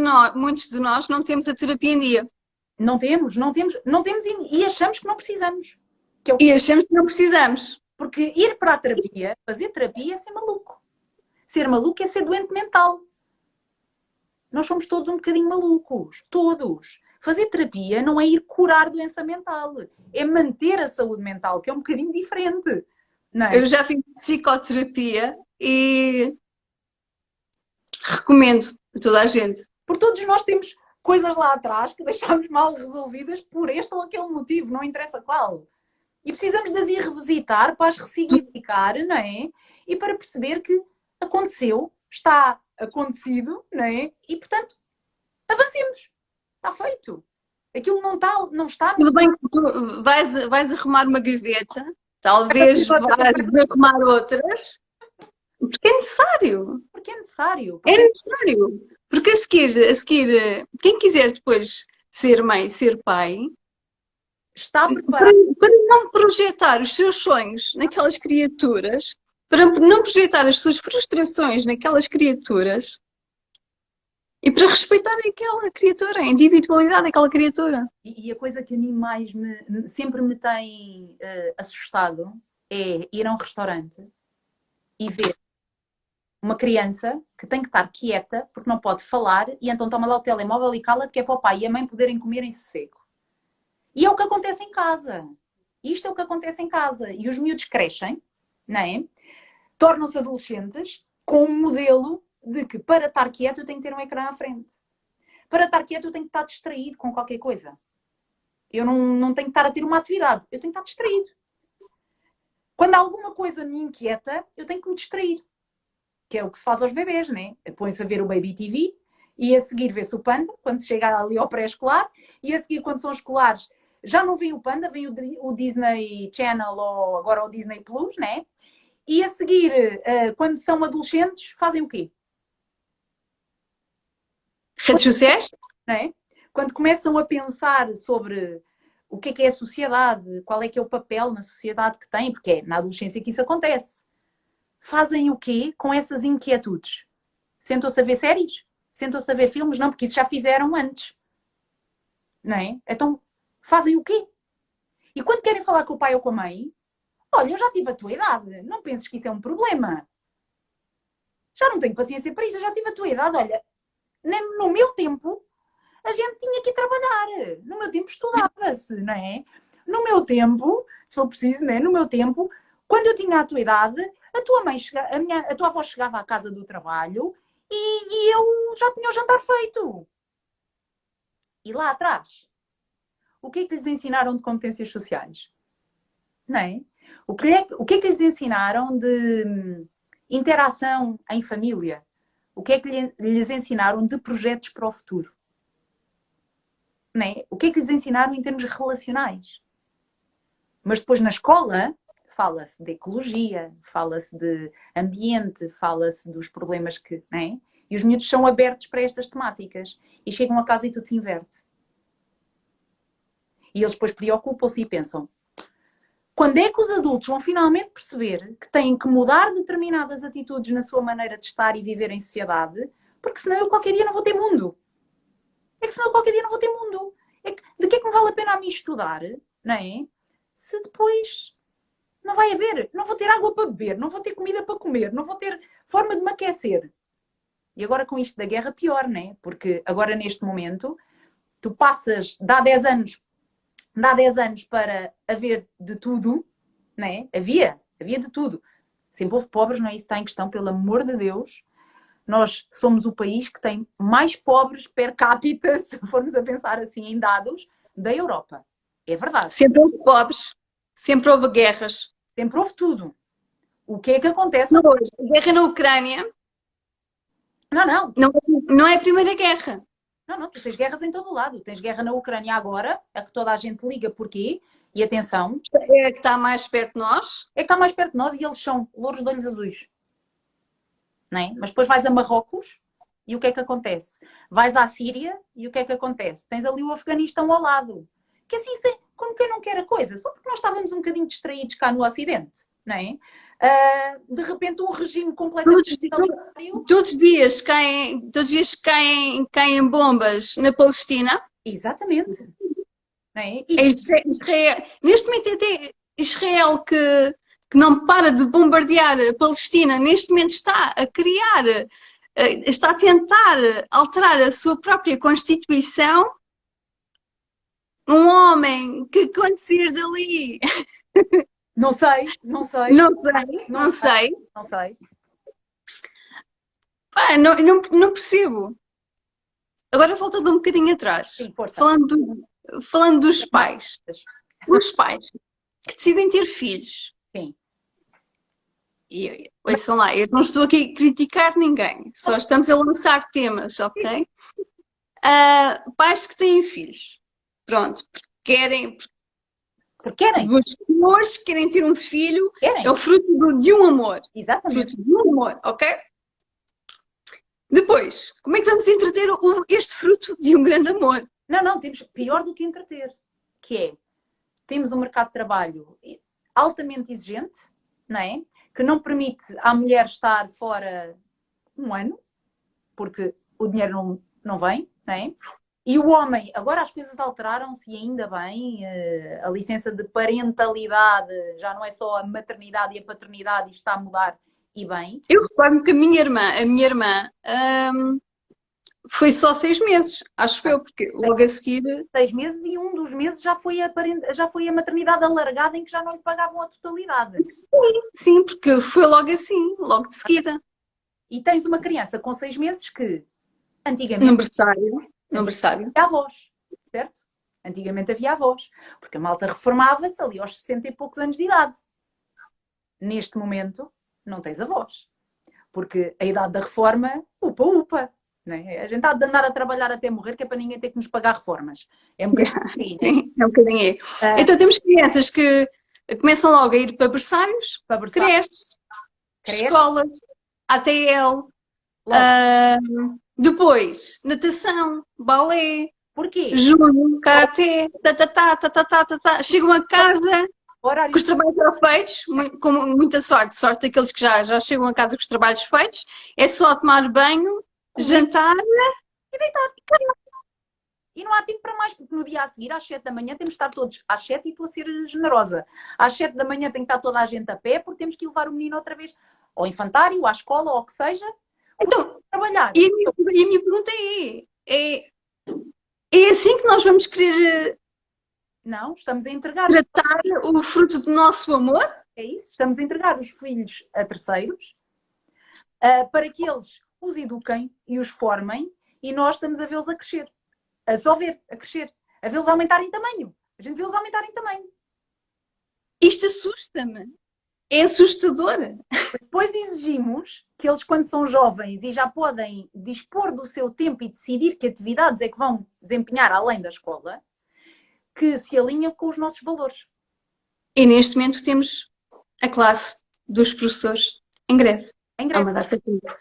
de nós não temos a terapia em dia. Não temos e achamos que não precisamos. E achamos que não precisamos. Porque ir para a terapia, fazer terapia é ser maluco. Ser maluco é ser doente mental. Nós somos todos um bocadinho malucos. Todos. Fazer terapia não é ir curar doença mental, é manter a saúde mental, que é um bocadinho diferente, não é? Eu já fiz psicoterapia e recomendo a toda a gente. Porque todos nós temos coisas lá atrás que deixámos mal resolvidas por este ou aquele motivo, não interessa qual. E precisamos de as ir revisitar para as ressignificar, não é? E para perceber que aconteceu, está acontecido, não é? E, portanto, avancemos. Está feito. Aquilo não está... Tudo bem que tu vais arrumar uma gaveta, talvez vais arrumar outras, porque é necessário. Porque é necessário. É necessário. Porque a seguir, quem quiser depois ser mãe, ser pai, está preparado. Para não projetar os seus sonhos naquelas criaturas, para não projetar as suas frustrações naquelas criaturas e para respeitar aquela criatura, a individualidade daquela criatura. E a coisa que a mim mais sempre me tem assustado é ir a um restaurante e ver uma criança que tem que estar quieta porque não pode falar e então toma lá o telemóvel e cala que é para o pai e a mãe poderem comer em sossego. E é o que acontece em casa. Isto é o que acontece em casa. E os miúdos crescem, não é? Tornam-se adolescentes com um modelo de que para estar quieto eu tenho que ter um ecrã à frente. Para estar quieto eu tenho que estar distraído com qualquer coisa. Eu não tenho que estar a ter uma atividade. Eu tenho que estar distraído. Quando alguma coisa me inquieta, eu tenho que me distrair. Que é o que se faz aos bebês, né? Põe-se a ver o Baby TV e a seguir vê-se o Panda, quando se chega ali ao pré-escolar, e a seguir, quando são escolares, já não vem o Panda, vem o Disney Channel ou agora o Disney Plus, né? E a seguir, quando são adolescentes, fazem o quê? Redes sociais? Né? Quando começam a pensar sobre o que é a sociedade, qual é que é o papel na sociedade que tem, porque é na adolescência que isso acontece. Fazem o quê com essas inquietudes? Sentam-se a ver séries? Sentam-se a ver filmes? Não, porque isso já fizeram antes. Não é? Então, fazem o quê? E quando querem falar com o pai ou com a mãe, olha, eu já tive a tua idade, não penses que isso é um problema. Já não tenho paciência para isso, eu já tive a tua idade, olha, no meu tempo, a gente tinha que ir trabalhar. No meu tempo estudava-se, não é? No meu tempo, se for preciso, não é? No meu tempo, quando eu tinha a tua idade, a tua mãe, a tua avó chegava à casa do trabalho e eu já tinha o jantar feito. E lá atrás, o que é que lhes ensinaram de competências sociais? Não é? O que é que lhes ensinaram de interação em família? O que é que lhes ensinaram de projetos para o futuro? Não é? O que é que lhes ensinaram em termos relacionais? Mas depois na escola fala-se de ecologia, fala-se de ambiente, fala-se dos problemas que... Não é? E os miúdos são abertos para estas temáticas. E chegam a casa e tudo se inverte. E eles depois preocupam-se e pensam: quando é que os adultos vão finalmente perceber que têm que mudar determinadas atitudes na sua maneira de estar e viver em sociedade, porque senão eu qualquer dia não vou ter mundo. É que senão eu qualquer dia não vou ter mundo. De que é que me vale a pena a mim estudar, não é? Se depois não vai haver, não vou ter água para beber, não vou ter comida para comer, não vou ter forma de me aquecer. E agora com isto da guerra pior, não é? Porque agora neste momento tu passas, dá 10 anos para haver de tudo, não é? Havia de tudo. Sempre houve pobres, não é isso que está em questão, pelo amor de Deus. Nós somos o país que tem mais pobres per capita, se formos a pensar assim em dados, da Europa. É verdade. Sempre houve pobres, sempre houve guerras. Sempre houve tudo. O que é que acontece? Hoje, a guerra na Ucrânia não é a primeira guerra. Não, tu tens guerras em todo o lado. Tens guerra na Ucrânia agora, a que toda a gente liga porquê. E atenção. É a que está mais perto de nós. É que está mais perto de nós e eles são louros de olhos azuis. Não é? Mas depois vais a Marrocos e o que é que acontece? Vais à Síria e o que é que acontece? Tens ali o Afeganistão ao lado. Que assim, como quem não quer a coisa. Só porque nós estávamos um bocadinho distraídos cá no Ocidente. Não é? De repente um regime completamente totalitário. Todos os dias caem bombas na Palestina. Exatamente. Não é? Israel, neste momento até Israel que não para de bombardear a Palestina, neste momento está a criar, está a tentar alterar a sua própria Constituição Um homem que quando sair dali, Não sei, não sei, não sei, não não sei, sei, não sei. pá, não percebo. Agora voltando um bocadinho atrás, Sim, força. falando dos pais. Os pais que decidem ter filhos. Sim. E ouçam lá, eu não estou aqui a criticar ninguém, só estamos a lançar temas, Sim, sim. ok? Pais que têm filhos, pronto, porque querem, Porque querem, os senhores que querem ter um filho, é querem. o fruto de um amor, Exatamente. fruto de um amor, ok? Depois, como é que vamos entreter este fruto de um grande amor? Não, não, temos pior do que entreter, que é, temos um mercado de trabalho altamente exigente, não é? Que não permite à mulher estar fora um ano, porque o dinheiro não vem, não é? E o homem, agora as coisas alteraram-se e ainda bem, a licença de parentalidade já não é só a maternidade e a paternidade, isto está a mudar e bem. Eu recordo que a minha irmã, foi só 6 meses, acho eu, porque logo a seguir. 6 meses e um dos meses já foi a maternidade alargada em que já não lhe pagavam a totalidade. Sim, sim, porque foi logo assim, logo de seguida. E tens uma criança com 6 meses que No antigamente, berçário, no antigamente berçário. havia avós, certo? Antigamente havia avós, porque a malta reformava-se ali aos 60 e poucos anos de idade. Neste momento, não tens avós, porque a idade da reforma, upa, upa. Né? A gente há de andar a trabalhar até morrer, que é para ninguém ter que nos pagar reformas. É um bocadinho assim, né? Sim, é um bocadinho aí. Então temos crianças que começam logo a ir para berçários, Para versar, creches, cresce, escolas, ATL, logo. depois natação, balé, Porquê? judo, karatê, tá. Chegam a casa com Horário os trabalhos já feitos, com muita sorte, sorte daqueles que já chegam a casa com os trabalhos feitos, é só tomar banho, comer jantar. e deitar. E não há tempo para mais, porque no dia a seguir, às 7 da manhã, temos de estar todos às 7 e estou a ser generosa. Às 7 da manhã tem que estar toda a gente a pé, porque temos que levar o menino outra vez ao infantário, à escola, ou o que seja, Então, trabalhar. e a minha pergunta é assim que nós vamos querer Não, estamos a entregar, tratar o fruto do nosso amor? é isso, estamos a entregar os filhos a terceiros para que eles os eduquem e os formem e nós estamos a vê-los a crescer. A só ver, a crescer, a vê-los aumentarem em tamanho. A gente vê-los aumentarem em tamanho. Isto assusta-me. É assustador. Depois exigimos que eles, quando são jovens e já podem dispor do seu tempo e decidir que atividades é que vão desempenhar além da escola, que se alinham com os nossos valores. E neste momento temos a classe dos professores em greve. Em Há greve. uma data de tempo.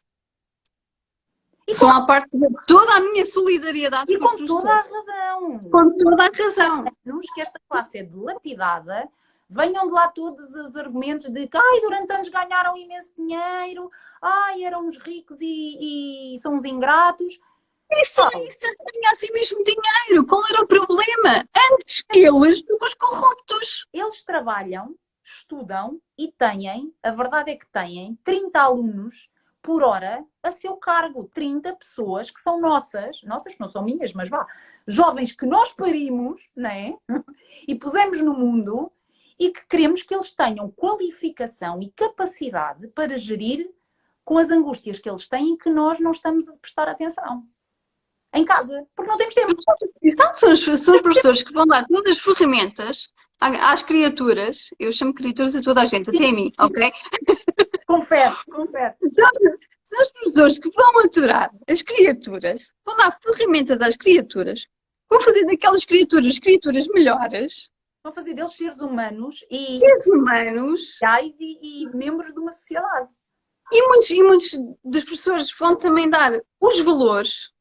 E São à parte de toda a minha solidariedade com os com toda a professores. razão. Com toda a razão. Nos que esta classe é dilapidada, venham de lá todos os argumentos de que ai, durante anos ganharam imenso dinheiro, ai, eram uns ricos e são uns ingratos. E só isso tinha assim mesmo dinheiro. Qual era o problema? Antes eles do que os corruptos. Eles trabalham, estudam e têm, a verdade é que têm, 30 alunos por hora a seu cargo. 30 pessoas que são nossas que não são minhas, mas vá, jovens que nós parimos, né? E pusemos no mundo e que queremos que eles tenham qualificação e capacidade para gerir com as angústias que eles têm que nós não estamos a prestar atenção. Em casa, porque não temos tempo. Exato, são os professores que vão dar todas as ferramentas às criaturas. Eu chamo criaturas a toda a gente, até a mim, ok? Confere, confere. São os professores que vão aturar as criaturas, vão dar ferramentas às criaturas, vão fazer daquelas criaturas melhores, Vão fazer deles seres humanos e seres humanos, sociais e membros de uma sociedade. e muitos dos professores vão também dar os valores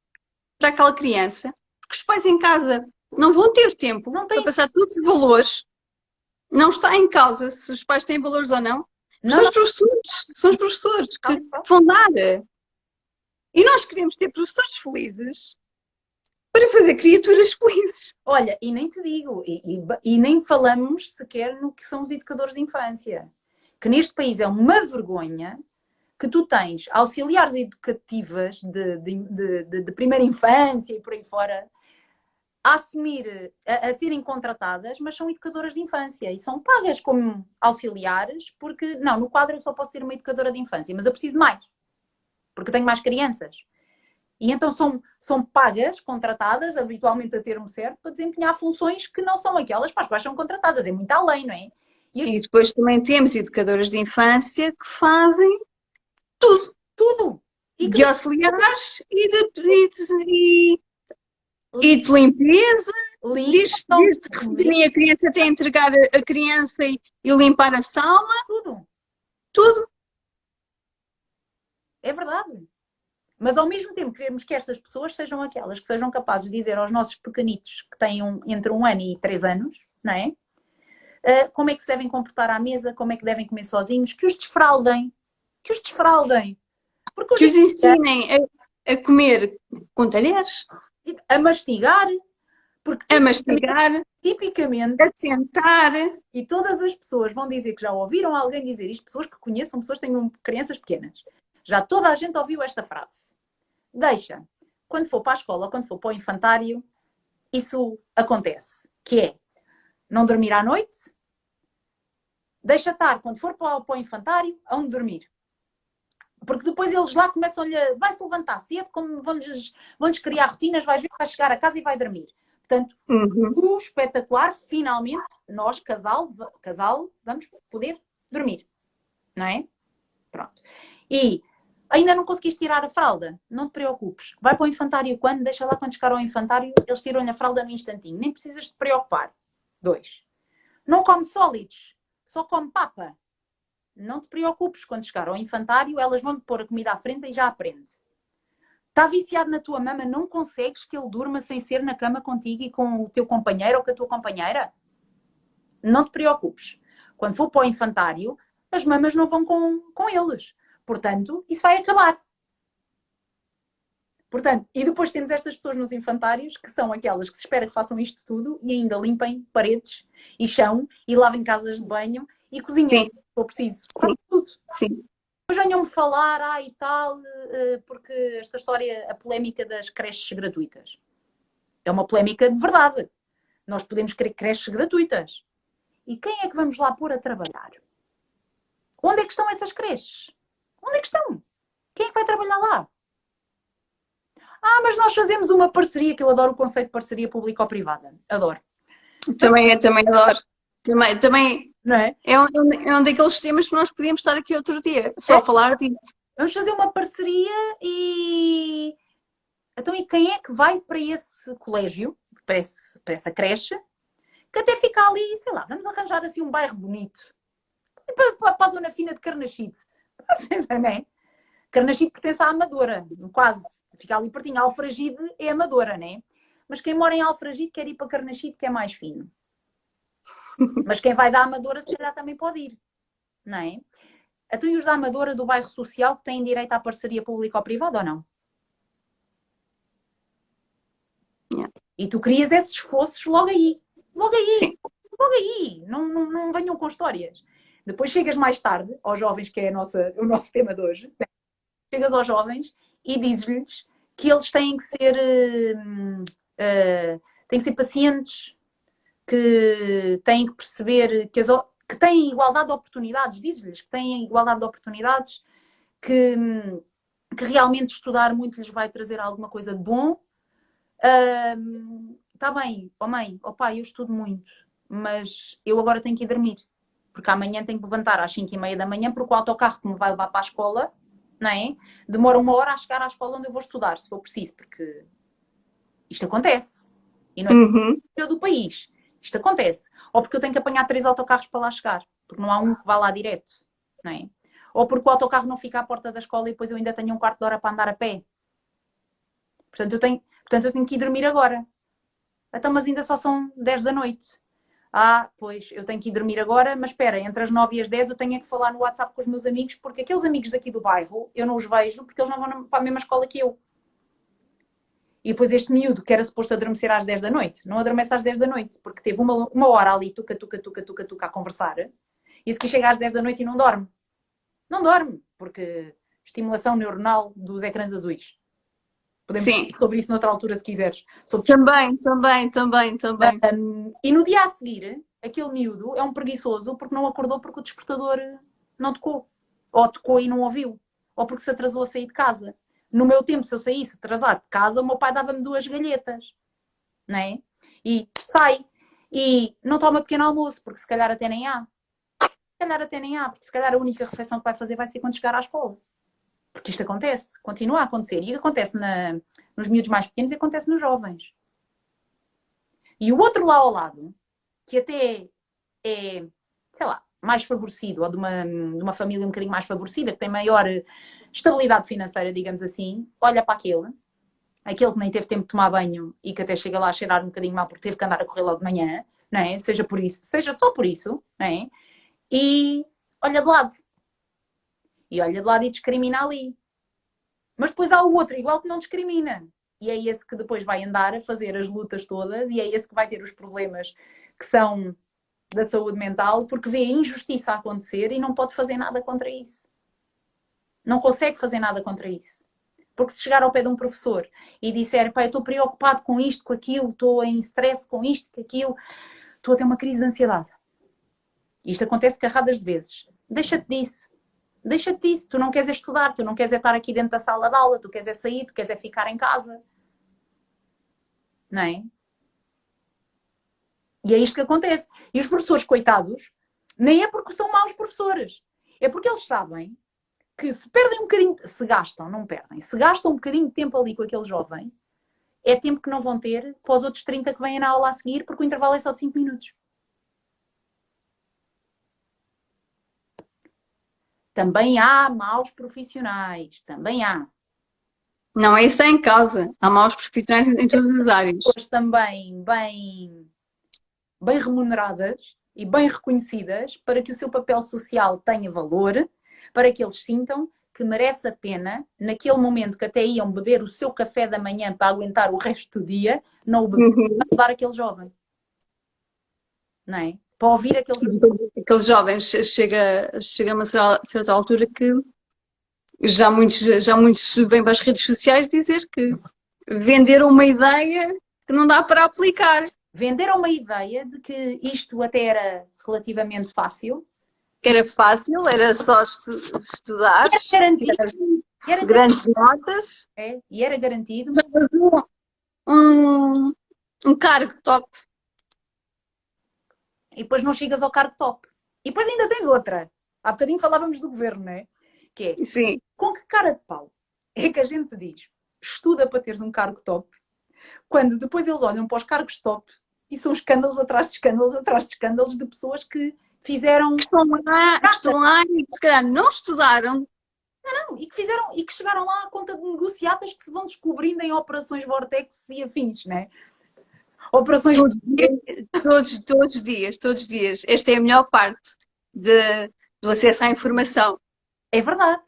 para aquela criança, porque os pais em casa não vão ter tempo para passar todos os valores. Não está em causa se os pais têm valores ou não. São os professores que vão dar. E nós queremos ter professores felizes para fazer criaturas felizes. Olha, e nem te digo, e nem falamos sequer no que são os educadores de infância. Que neste país é uma vergonha que tu tens auxiliares educativas de primeira infância e por aí fora, a assumir, a serem contratadas, mas são educadoras de infância e são pagas como auxiliares, porque, não, no quadro eu só posso ter uma educadora de infância, mas eu preciso de mais, porque eu tenho mais crianças. E então são pagas, contratadas, habitualmente a termo certo, para desempenhar funções que não são aquelas para as quais são contratadas. É muito além, não é? E depois também temos educadoras de infância que fazem tudo. Tudo. E De auxiliares e de limpeza. Desde que receberem a criança até entregar a criança e limpar a sala. Tudo. Tudo. É verdade. Mas ao mesmo tempo queremos que estas pessoas sejam aquelas que sejam capazes de dizer aos nossos pequenitos que têm entre 1 ano e 3 anos, não é? Como é que se devem comportar à mesa, como é que devem comer sozinhos, que os desfraldem. Que os desfraldem. Porque que os ensinem a comer com talheres. A mastigar. Porque a mastigar. Tipicamente. A sentar. E todas as pessoas vão dizer que já ouviram alguém dizer isto, pessoas que conheçam, pessoas que tenham crianças pequenas. Já toda a gente ouviu esta frase. Deixa, quando for para a escola, quando for para o infantário, isso acontece. Que é, não dormir à noite, deixa estar, quando for para o infantário, aonde dormir. Porque depois eles lá começam-lhe, vai-se levantar cedo, como vão-lhes criar rotinas, vais ver, vai chegar a casa e vai dormir. Portanto, o espetacular, finalmente, nós, casal, vamos poder dormir. Não é? Pronto. E ainda não conseguiste tirar a fralda? Não te preocupes. Vai para o infantário quando? Deixa lá quando chegar ao infantário, eles tiram-lhe a fralda no instantinho. Nem precisas te preocupar. 2. Não come sólidos, só come papa. Não te preocupes, quando chegar ao infantário, elas vão-te pôr a comida à frente e já aprende. Está viciado na tua mama, não consegues que ele durma sem ser na cama contigo e com o teu companheiro ou com a tua companheira? Não te preocupes. Quando for para o infantário, as mamas não vão com eles. Portanto, isso vai acabar. Portanto, e depois temos estas pessoas nos infantários que são aquelas que se espera que façam isto tudo e ainda limpem paredes e chão e lavem casas de banho e cozinhem, se for preciso. Sim. Tudo. Sim. Depois venham-me falar, e tal, porque esta história, a polémica das creches gratuitas. É uma polémica de verdade. Nós podemos querer creches gratuitas. E quem é que vamos lá pôr a trabalhar? Onde é que estão essas creches? Onde é que estão? Quem é que vai trabalhar lá? Mas nós fazemos uma parceria, que eu adoro o conceito de parceria público-privada. Adoro. Também adoro. Também não é? É um daqueles temas que nós podíamos estar aqui outro dia, só falar disso. Vamos fazer uma parceria e... Então, e quem é que vai para esse colégio, para essa creche, que até fica ali, sei lá, vamos arranjar assim um bairro bonito. Para a zona fina de Carnaxide. Não é? Carnaxide pertence à Amadora, quase. Fica ali pertinho. A Alfragide é Amadora, não é? Mas quem mora em Alfragide quer ir para Carnaxide, que é mais fino. Mas quem vai da Amadora, se calhar também pode ir. Não é? Então, e os da Amadora, do bairro social, que têm direito à parceria pública ou privada ou não? Yeah. E tu crias esses fossos logo aí. Logo aí. Sim. Logo aí. Não venham com histórias. Depois chegas mais tarde aos jovens, que é o nosso tema de hoje. Chegas aos jovens e dizes-lhes que eles têm que ser pacientes, que têm que perceber que têm igualdade de oportunidades. Dizes-lhes que têm igualdade de oportunidades, que realmente estudar muito lhes vai trazer alguma coisa de bom. Está bem, mãe, pai, eu estudo muito, mas eu agora tenho que ir dormir, porque amanhã tenho que levantar às 5h30 da manhã, porque o autocarro que me vai levar para a escola, não é? Demora 1 hora a chegar à escola onde eu vou estudar, se for preciso, porque isto acontece. E não é do país. Isto acontece. Ou porque eu tenho que apanhar 3 autocarros para lá chegar, porque não há um que vá lá direto, não é? Ou porque o autocarro não fica à porta da escola e depois eu ainda tenho 1/4 de hora para andar a pé. Portanto, eu tenho que ir dormir agora. Então, mas ainda só são 10 da noite. Pois, eu tenho que ir dormir agora, mas espera, entre as 9 e as 10 eu tenho que falar no WhatsApp com os meus amigos, porque aqueles amigos daqui do bairro, eu não os vejo, porque eles não vão para a mesma escola que eu. E depois este miúdo, que era suposto adormecer às 10 da noite, não adormece às 10 da noite, porque teve uma hora ali, tuca, a conversar, e esse que chega às 10 da noite e não dorme. Não dorme, porque estimulação neuronal dos ecrãs azuis. Podemos Sim. falar sobre isso noutra altura, se quiseres. Também. E no dia a seguir, aquele miúdo é um preguiçoso porque não acordou porque o despertador não tocou. Ou tocou e não ouviu. Ou porque se atrasou a sair de casa. No meu tempo, se eu saísse atrasado de casa, o meu pai dava-me 2 galhetas. Não é? E sai. E não toma pequeno almoço, porque se calhar até nem há. Porque se calhar a única refeição que vai fazer vai ser quando chegar à escola. Porque isto acontece, continua a acontecer. E acontece nos miúdos mais pequenos e acontece nos jovens. E o outro lá ao lado, que até é, sei lá, mais favorecido, ou de uma família um bocadinho mais favorecida, que tem maior estabilidade financeira, digamos assim, olha para aquele que nem teve tempo de tomar banho e que até chega lá a cheirar um bocadinho mal porque teve que andar a correr logo de manhã, não é? Seja por isso, seja só por isso, não é? E olha de lado. E olha de lado e discrimina ali. Mas depois há o outro igual que não discrimina. E é esse que depois vai andar a fazer as lutas todas e é esse que vai ter os problemas que são da saúde mental porque vê a injustiça a acontecer e não pode fazer nada contra isso. Não consegue fazer nada contra isso. Porque se chegar ao pé de um professor e disser, pá, eu estou preocupado com isto, com aquilo, estou em stress com isto, com aquilo, estou a ter uma crise de ansiedade. Isto acontece carradas de vezes. Deixa-te disso. Deixa-te disso. Tu não queres é estudar, tu não queres é estar aqui dentro da sala de aula, tu queres é sair, tu queres é ficar em casa. Não é? E é isto que acontece. E os professores, coitados, nem é porque são maus professores. É porque eles sabem que se perdem um bocadinho, se gastam, não perdem, se gastam um bocadinho de tempo ali com aquele jovem, é tempo que não vão ter para os outros 30 que vêm na aula a seguir, porque o intervalo é só de 5 minutos. Também há maus profissionais, também há. Não é isso em causa. Há maus profissionais em todas as áreas. Pessoas também bem remuneradas e bem reconhecidas para que o seu papel social tenha valor, para que eles sintam que merece a pena, naquele momento que até iam beber o seu café da manhã para aguentar o resto do dia, não o beber para ajudar aquele jovem. Não é? Para ouvir aquele jovem. Aqueles jovens chega a uma certa altura que já muitos vêm para as redes sociais dizer que venderam uma ideia que não dá para aplicar. Venderam uma ideia de que isto até era relativamente fácil. Que era fácil, era só estudar, Era garantido. Era grandes notas. E era garantido. Um cargo top. E depois não chegas ao cargo top. E depois ainda tens outra. Há bocadinho falávamos do governo, não é? Que é, sim, com que cara de pau é que a gente diz estuda para teres um cargo top, quando depois eles olham para os cargos top e são escândalos atrás de escândalos atrás de escândalos de pessoas que fizeram... Estão lá e se calhar não estudaram. Não, e que chegaram lá à conta de negociatas que se vão descobrindo em operações Vortex e afins, não é? Operações... Todos os dias. Esta é a melhor parte do acesso à informação. É verdade.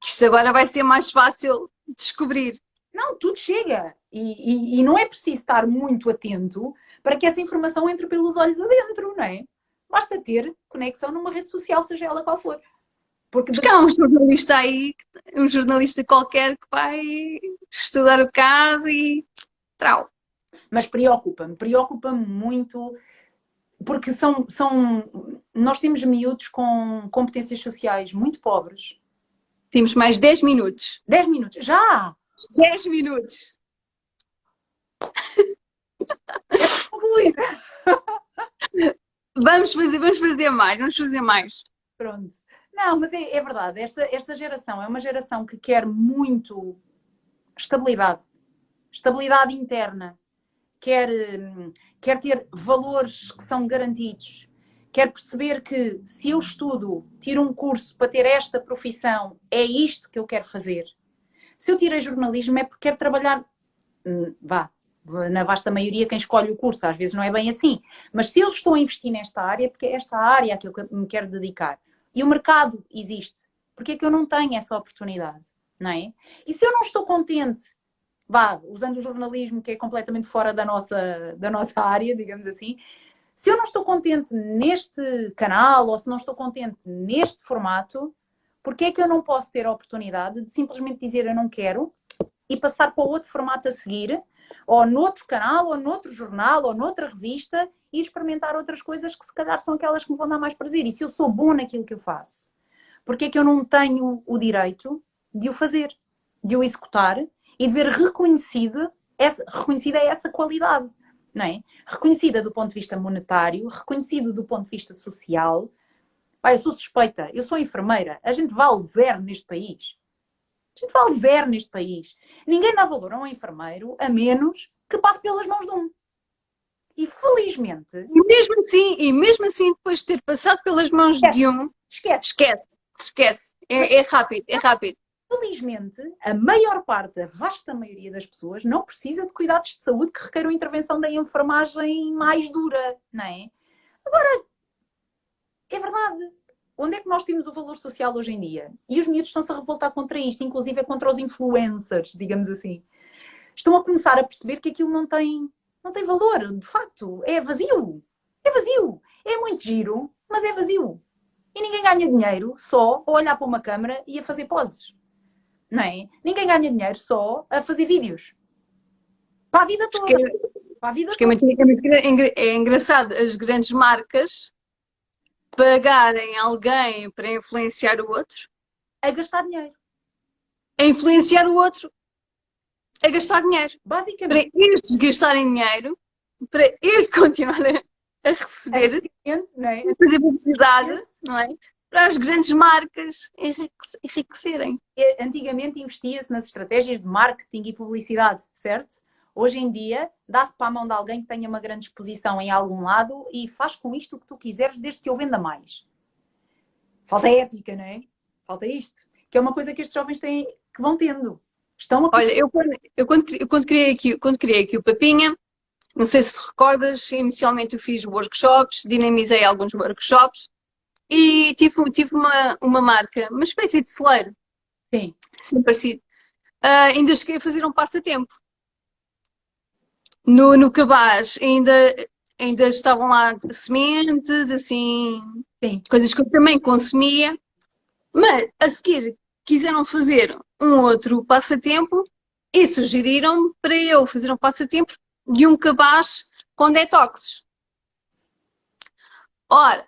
Isto agora vai ser mais fácil descobrir. Não, tudo chega. E não é preciso estar muito atento para que essa informação entre pelos olhos adentro, não é? Basta ter conexão numa rede social, seja ela qual for. Porque há um jornalista aí, um jornalista qualquer que vai estudar o caso e trau. Mas preocupa-me muito, porque nós temos miúdos com competências sociais muito pobres. Temos mais 10 minutos. 10 minutos, já! 10 minutos! Vamos fazer mais. Pronto. Não, mas é verdade, esta geração é uma geração que quer muito estabilidade interna, quer ter valores que são garantidos, quer perceber que se eu estudo, tiro um curso para ter esta profissão, é isto que eu quero fazer. Se eu tirei jornalismo é porque quero trabalhar, na vasta maioria quem escolhe o curso, às vezes não é bem assim, mas se eu estou a investir nesta área, é porque é esta área a que eu me quero dedicar. E o mercado existe. Porque é que eu não tenho essa oportunidade, não é? E se eu não estou contente, usando o jornalismo que é completamente fora da nossa área, digamos assim, se eu não estou contente neste canal ou se não estou contente neste formato, porque é que eu não posso ter a oportunidade de simplesmente dizer eu não quero e passar para outro formato a seguir, ou noutro canal, ou noutro jornal, ou noutra revista, e experimentar outras coisas que se calhar são aquelas que me vão dar mais prazer. E se eu sou bom naquilo que eu faço, porque é que eu não tenho o direito de o fazer, de o executar e de ver reconhecida essa qualidade, não é? Reconhecida do ponto de vista monetário, reconhecido do ponto de vista social. Pá, eu sou suspeita, eu sou enfermeira, a gente vale zero neste país. A gente vale zero neste país. Ninguém dá valor a um enfermeiro, a menos que passe pelas mãos de um. E felizmente... E mesmo assim, depois de ter passado pelas mãos Esquece. de um, esquece. É rápido, é rápido. Felizmente, a maior parte, a vasta maioria das pessoas não precisa de cuidados de saúde que requeram intervenção da enfermagem mais dura, não é? Agora, é verdade. Onde é que nós temos o valor social hoje em dia? E os miúdos estão-se a revoltar contra isto, inclusive é contra os influencers, digamos assim. Estão a começar a perceber que aquilo não tem valor, de facto. É vazio. É vazio. É muito giro, mas é vazio. E ninguém ganha dinheiro só a olhar para uma câmara e a fazer poses. Não é? Ninguém ganha dinheiro só a fazer vídeos. Para a vida toda. Para a vida toda. É engraçado as grandes marcas pagarem alguém para influenciar o outro, A gastar dinheiro. a influenciar o outro, a gastar dinheiro. Basicamente. Para estes gastarem dinheiro, para este continuar a receber, não é? fazer publicidade, não é? Para as grandes marcas enriquecerem. Antigamente investia-se nas estratégias de marketing e publicidade, certo? Hoje em dia dá-se para a mão de alguém que tenha uma grande exposição em algum lado e faz com isto o que tu quiseres desde que eu venda mais. Falta ética, não é? Falta isto. Que é uma coisa que estes jovens têm, que vão tendo. Estão a... Olha, eu quando criei aqui o Papinha, não sei se te recordas, inicialmente eu fiz workshops, dinamizei alguns workshops e tive uma marca, uma espécie de celeiro. Sim. Assim parecido. Ainda cheguei a fazer um passatempo. No cabaz ainda estavam lá sementes, assim, Sim. coisas que eu também consumia, mas a seguir quiseram fazer um outro passatempo e sugeriram para eu fazer um passatempo de um cabaz com detoxes. Ora,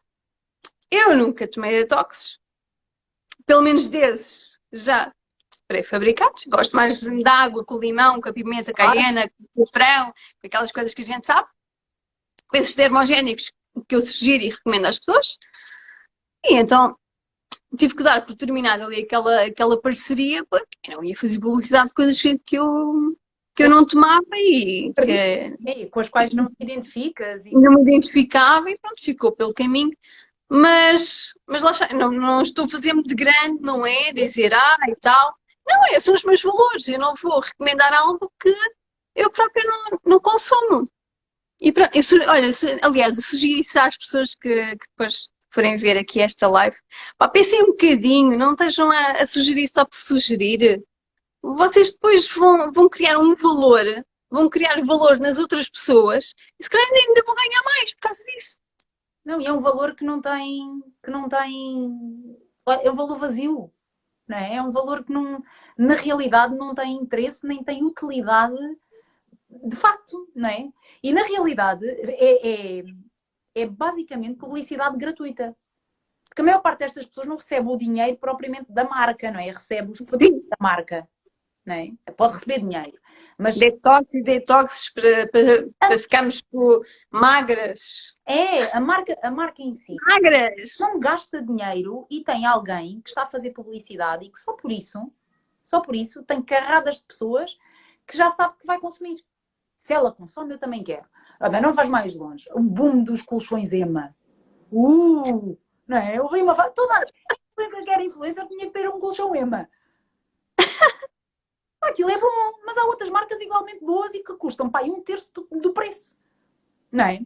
eu nunca tomei detoxes, pelo menos desses já pré-fabricados. Gosto mais de água com limão, com a pimenta caiena, com açafrão, com aquelas coisas que a gente sabe. Com esses termogénicos que eu sugiro e recomendo às pessoas. E então tive que dar por terminado ali aquela parceria, porque eu não ia fazer publicidade de coisas que eu não tomava e que com as quais não te identificas. E... não me identificava e pronto, ficou pelo caminho. Mas lá está, não estou a fazer-me de grande, não é? Dizer, e tal. Não é, são os meus valores. Eu não vou recomendar algo que eu própria não consumo. E pronto, aliás, eu sugiro isso às pessoas que depois forem ver aqui esta live. Pá, pensem um bocadinho, não estejam a sugerir só por sugerir. Vocês depois vão criar um valor, vão criar valor nas outras pessoas e se calhar ainda vão ganhar mais por causa disso. Não, e é um valor que não tem, é um valor vazio, não é? É um valor que não, na realidade não tem interesse nem tem utilidade de facto, não é? E na realidade é basicamente publicidade gratuita. Porque a maior parte destas pessoas não recebe o dinheiro propriamente da marca, não é? Recebe os produtos da marca, não é? Pode receber dinheiro. Mas... Detoxes para ficarmos magras. É, a marca em si. Magras! Não gasta dinheiro e tem alguém que está a fazer publicidade e que só por isso tem carradas de pessoas que já sabe que vai consumir. Se ela consome, eu também quero. Mas não vais mais longe. O boom dos colchões Ema. Não é? Eu vi toda influencer que era influencer tinha que ter um colchão Ema. Aquilo é bom, mas há outras marcas igualmente boas e que custam, pá, 1/3 do preço. Não é?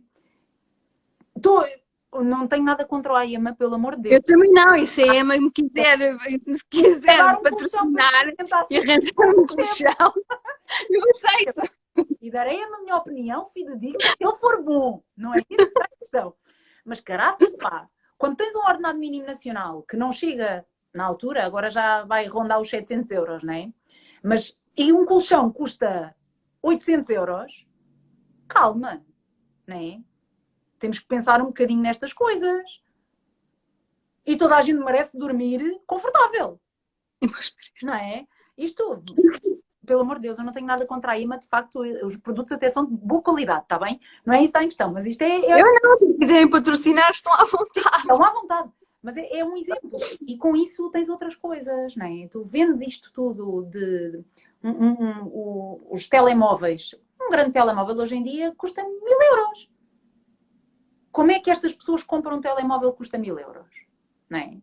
Não tenho nada contra a Ema, pelo amor de Deus. Eu também não, e se a Ema me quiser patrocinar e arranjar um colchão, eu aceito. E darei a minha opinião fidedigna se ele for bom. Não é isso que é a questão. Mas caraças, pá, quando tens um ordenado mínimo nacional que não chega na altura, agora já vai rondar os 700 euros, não é? Mas, e um colchão custa 800 euros? Calma, não é? Temos que pensar um bocadinho nestas coisas. E toda a gente merece dormir confortável. Não é? Isto, pelo amor de Deus, eu não tenho nada contra a IMA, de facto, os produtos até são de boa qualidade, está bem? Não é isso que está em questão, mas isto Eu não, se quiserem patrocinar, estão à vontade. Estão à vontade. Mas é um exemplo. E com isso tens outras coisas, não é? Tu vendes isto tudo de os telemóveis. Um grande telemóvel hoje em dia custa 1000 euros. Como é que estas pessoas compram um telemóvel que custa 1000 euros? Não é?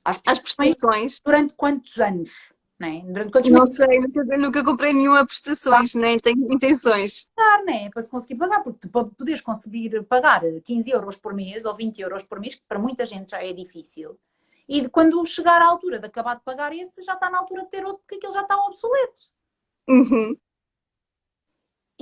As prestações. Durante quantos anos? Não é? Durante quantos Não sei, nunca comprei nenhuma prestações, nem tenho intenções. pagar, não é? Para se conseguir pagar, porque tu, para poderes conseguir pagar 15 euros por mês ou 20 euros por mês, que para muita gente já é difícil, e quando chegar à altura de acabar de pagar esse, já está na altura de ter outro, porque aquele já está obsoleto. Uhum.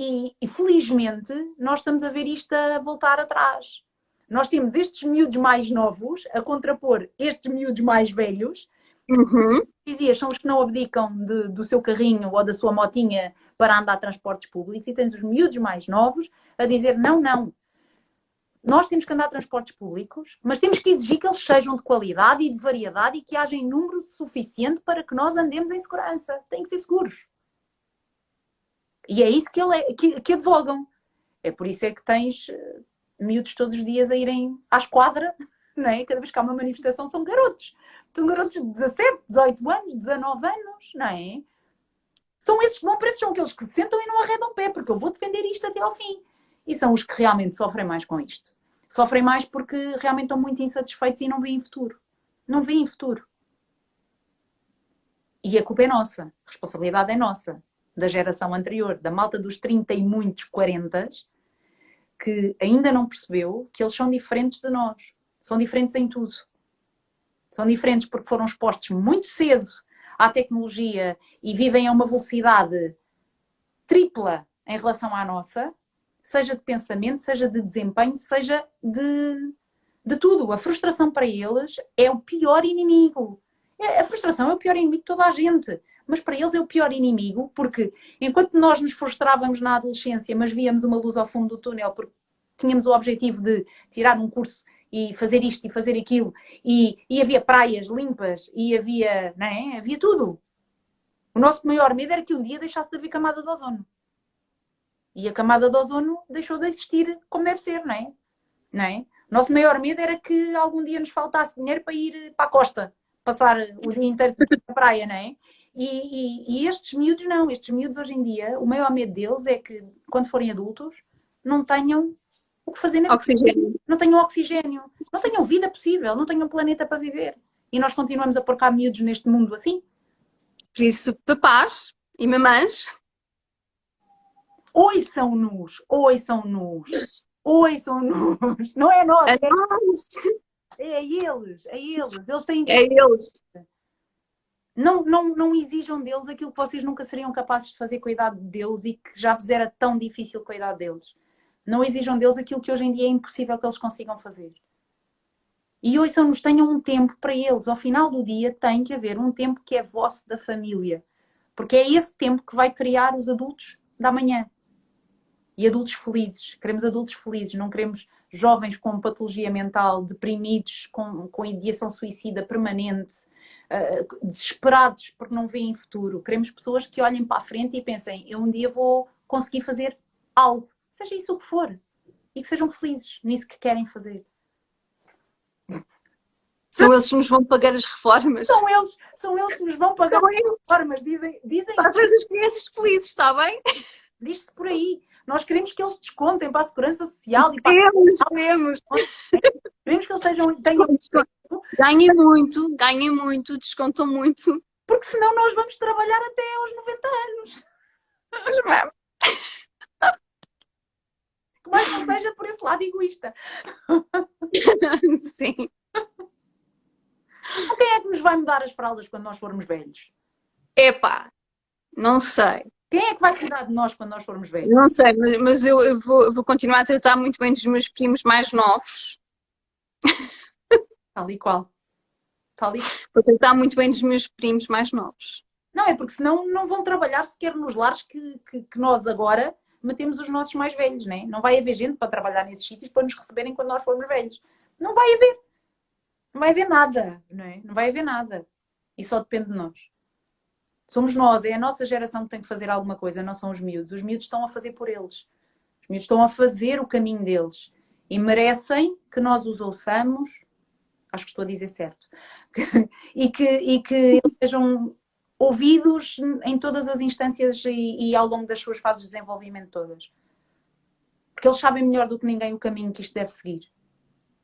E felizmente nós estamos a ver isto a voltar atrás. Nós temos estes miúdos mais novos a contrapor estes miúdos mais velhos. Uhum. Dizias, são os que não abdicam do seu carrinho ou da sua motinha para andar a transportes públicos, e tens os miúdos mais novos a dizer não, não. Nós temos que andar a transportes públicos, mas temos que exigir que eles sejam de qualidade e de variedade e que haja em número suficiente para que nós andemos em segurança. Têm que ser seguros. E é isso que advogam. É por isso é que tens miúdos todos os dias a irem à esquadra, não é? Cada vez que há uma manifestação são garotos. São garotos de 17, 18 anos, 19 anos, não é? São esses que vão para esses, são aqueles que se sentam e não arredam pé, porque eu vou defender isto até ao fim. E são os que realmente sofrem mais com isto. Sofrem mais porque realmente estão muito insatisfeitos e não veem futuro. Não veem futuro. E a culpa é nossa. A responsabilidade é nossa. Da geração anterior, da malta dos 30 e muitos 40, que ainda não percebeu que eles são diferentes de nós. São diferentes em tudo. São diferentes porque foram expostos muito cedo à tecnologia e vivem a uma velocidade tripla em relação à nossa, seja de pensamento, seja de desempenho, seja de tudo. A frustração para eles é o pior inimigo. A frustração é o pior inimigo de toda a gente. Mas para eles é o pior inimigo, porque enquanto nós nos frustrávamos na adolescência, mas víamos uma luz ao fundo do túnel, porque tínhamos o objetivo de tirar um curso e fazer isto e fazer aquilo, e havia praias limpas, e havia, não é? Havia tudo. O nosso maior medo era que um dia deixasse de haver camada de ozono. E a camada de ozono deixou de existir como deve ser, não é? Não é? O nosso maior medo era que algum dia nos faltasse dinheiro para ir para a costa, passar o dia inteiro na praia, não é? E estes miúdos não, estes miúdos hoje em dia, o maior medo deles é que quando forem adultos não tenham o que fazer na vida. Oxigênio. Não tenham oxigênio, não tenham vida possível, não tenham planeta para viver. E nós continuamos a pôr cá miúdos neste mundo assim. Por isso, papás e mamãs, Ouçam-nos, ouçam-nos, ouçam-nos. Não é nós, é eles, é eles. Eles têm... É eles. Não exijam deles aquilo que vocês nunca seriam capazes de fazer com a idade deles e que já vos era tão difícil com a idade deles. Não exijam deles aquilo que hoje em dia é impossível que eles consigam fazer. E ouçam-nos, tenham um tempo para eles. Ao final do dia tem que haver um tempo que é vosso, da família. Porque é esse tempo que vai criar os adultos da manhã. E adultos felizes. Queremos adultos felizes, não queremos jovens com patologia mental, deprimidos, com ideação suicida permanente, desesperados porque não veem futuro. Queremos pessoas que olhem para a frente e pensem, eu um dia vou conseguir fazer algo, seja isso o que for, e que sejam felizes nisso que querem fazer. São eles que nos vão pagar as reformas. São eles que nos vão pagar as reformas, dizem. Às vezes as crianças felizes, está bem? Diz-se por aí. Nós queremos que eles descontem para a segurança social e para queremos. Queremos que eles tenham... Ganhem muito, descontam muito. Porque senão nós vamos trabalhar até aos 90 anos. Mas mesmo. Que mais não seja por esse lado egoísta. Sim. Quem é que nos vai mudar as fraldas quando nós formos velhos? Epá, não sei. Quem é que vai cuidar de nós quando nós formos velhos? Não sei, mas eu vou continuar a tratar muito bem dos meus primos mais novos. Tal e qual. Tal e... Vou tratar muito bem dos meus primos mais novos. Não, é porque senão não vão trabalhar sequer nos lares que nós agora metemos os nossos mais velhos, né? Não vai haver gente para trabalhar nesses sítios para nos receberem quando nós formos velhos. Não vai haver. Não vai haver nada, não é? Não vai haver nada. E só depende de nós. Somos nós, é a nossa geração que tem que fazer alguma coisa, não são os miúdos. Os miúdos estão a fazer por eles. Os miúdos estão a fazer o caminho deles. E merecem que nós os ouçamos, acho que estou a dizer certo, e que eles sejam ouvidos em todas as instâncias e ao longo das suas fases de desenvolvimento todas. Porque eles sabem melhor do que ninguém o caminho que isto deve seguir.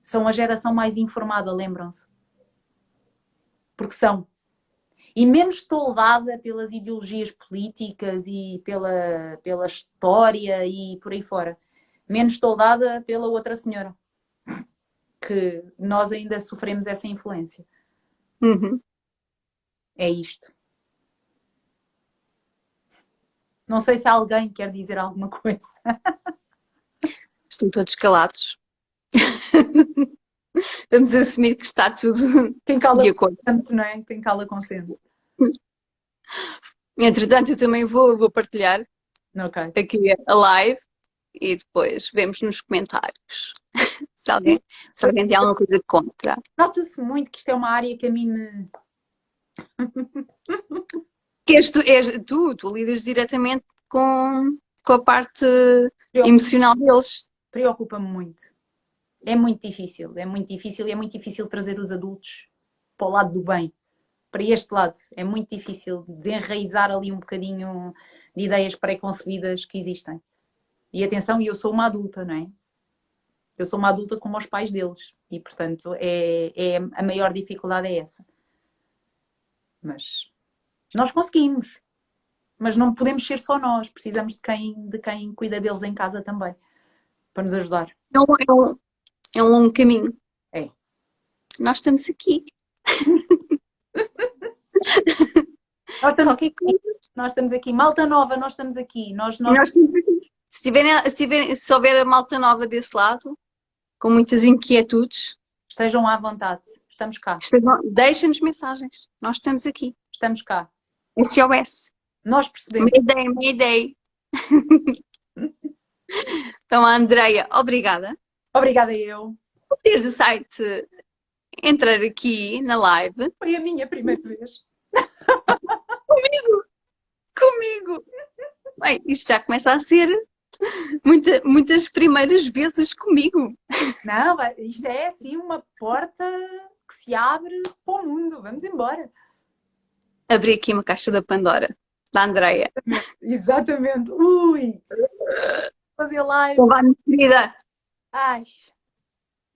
São a geração mais informada, lembram-se? Porque são. E menos toldada pelas ideologias políticas e pela história e por aí fora. Menos toldada pela outra senhora. Que nós ainda sofremos essa influência. Uhum. É isto. Não sei se alguém quer dizer alguma coisa. Estão todos calados. Vamos assumir que está tudo Quem cala de acordo. consente, não é? Quem cala consente. Entretanto, eu também vou partilhar Ok. aqui a live e depois vemos nos comentários se alguém tem alguma coisa contra. Nota-se muito que isto é uma área que a mim me... Que tu lidas diretamente com a parte emocional deles. Preocupa-me muito. É muito difícil e é muito difícil trazer os adultos para o lado do bem, para este lado. É muito difícil desenraizar ali um bocadinho de ideias pré-concebidas que existem. E atenção, eu sou uma adulta, não é? Eu sou uma adulta como os pais deles e, portanto, a maior dificuldade é essa. Mas nós conseguimos. Mas não podemos ser só nós. Precisamos de quem cuida deles em casa também, para nos ajudar. É um longo caminho. É. Nós estamos aqui. Nós estamos aqui. Malta nova, nós estamos aqui. Nós estamos aqui. Se houver a malta nova desse lado, com muitas inquietudes, estejam à vontade. Estamos cá. Deixem-nos mensagens. Nós estamos aqui. Estamos cá. SOS. Nós percebemos. Mayday. Então, Andreia, obrigada. Obrigada eu. Por teres o site entrar aqui na live. Foi a minha primeira vez. Comigo. Bem, isto já começa a ser muitas primeiras vezes comigo. Não, isto é assim uma porta que se abre para o mundo. Vamos embora. Abri aqui uma caixa da Pandora, da Andreia. Exatamente. Ui! Fazer live. Então vá, minha querida. Ai.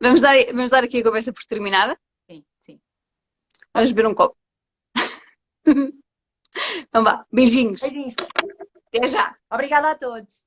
Vamos dar aqui a conversa por terminada? Sim, sim. Vamos beber um copo. Então vá, beijinhos. Beijinhos. Até já. Obrigada a todos.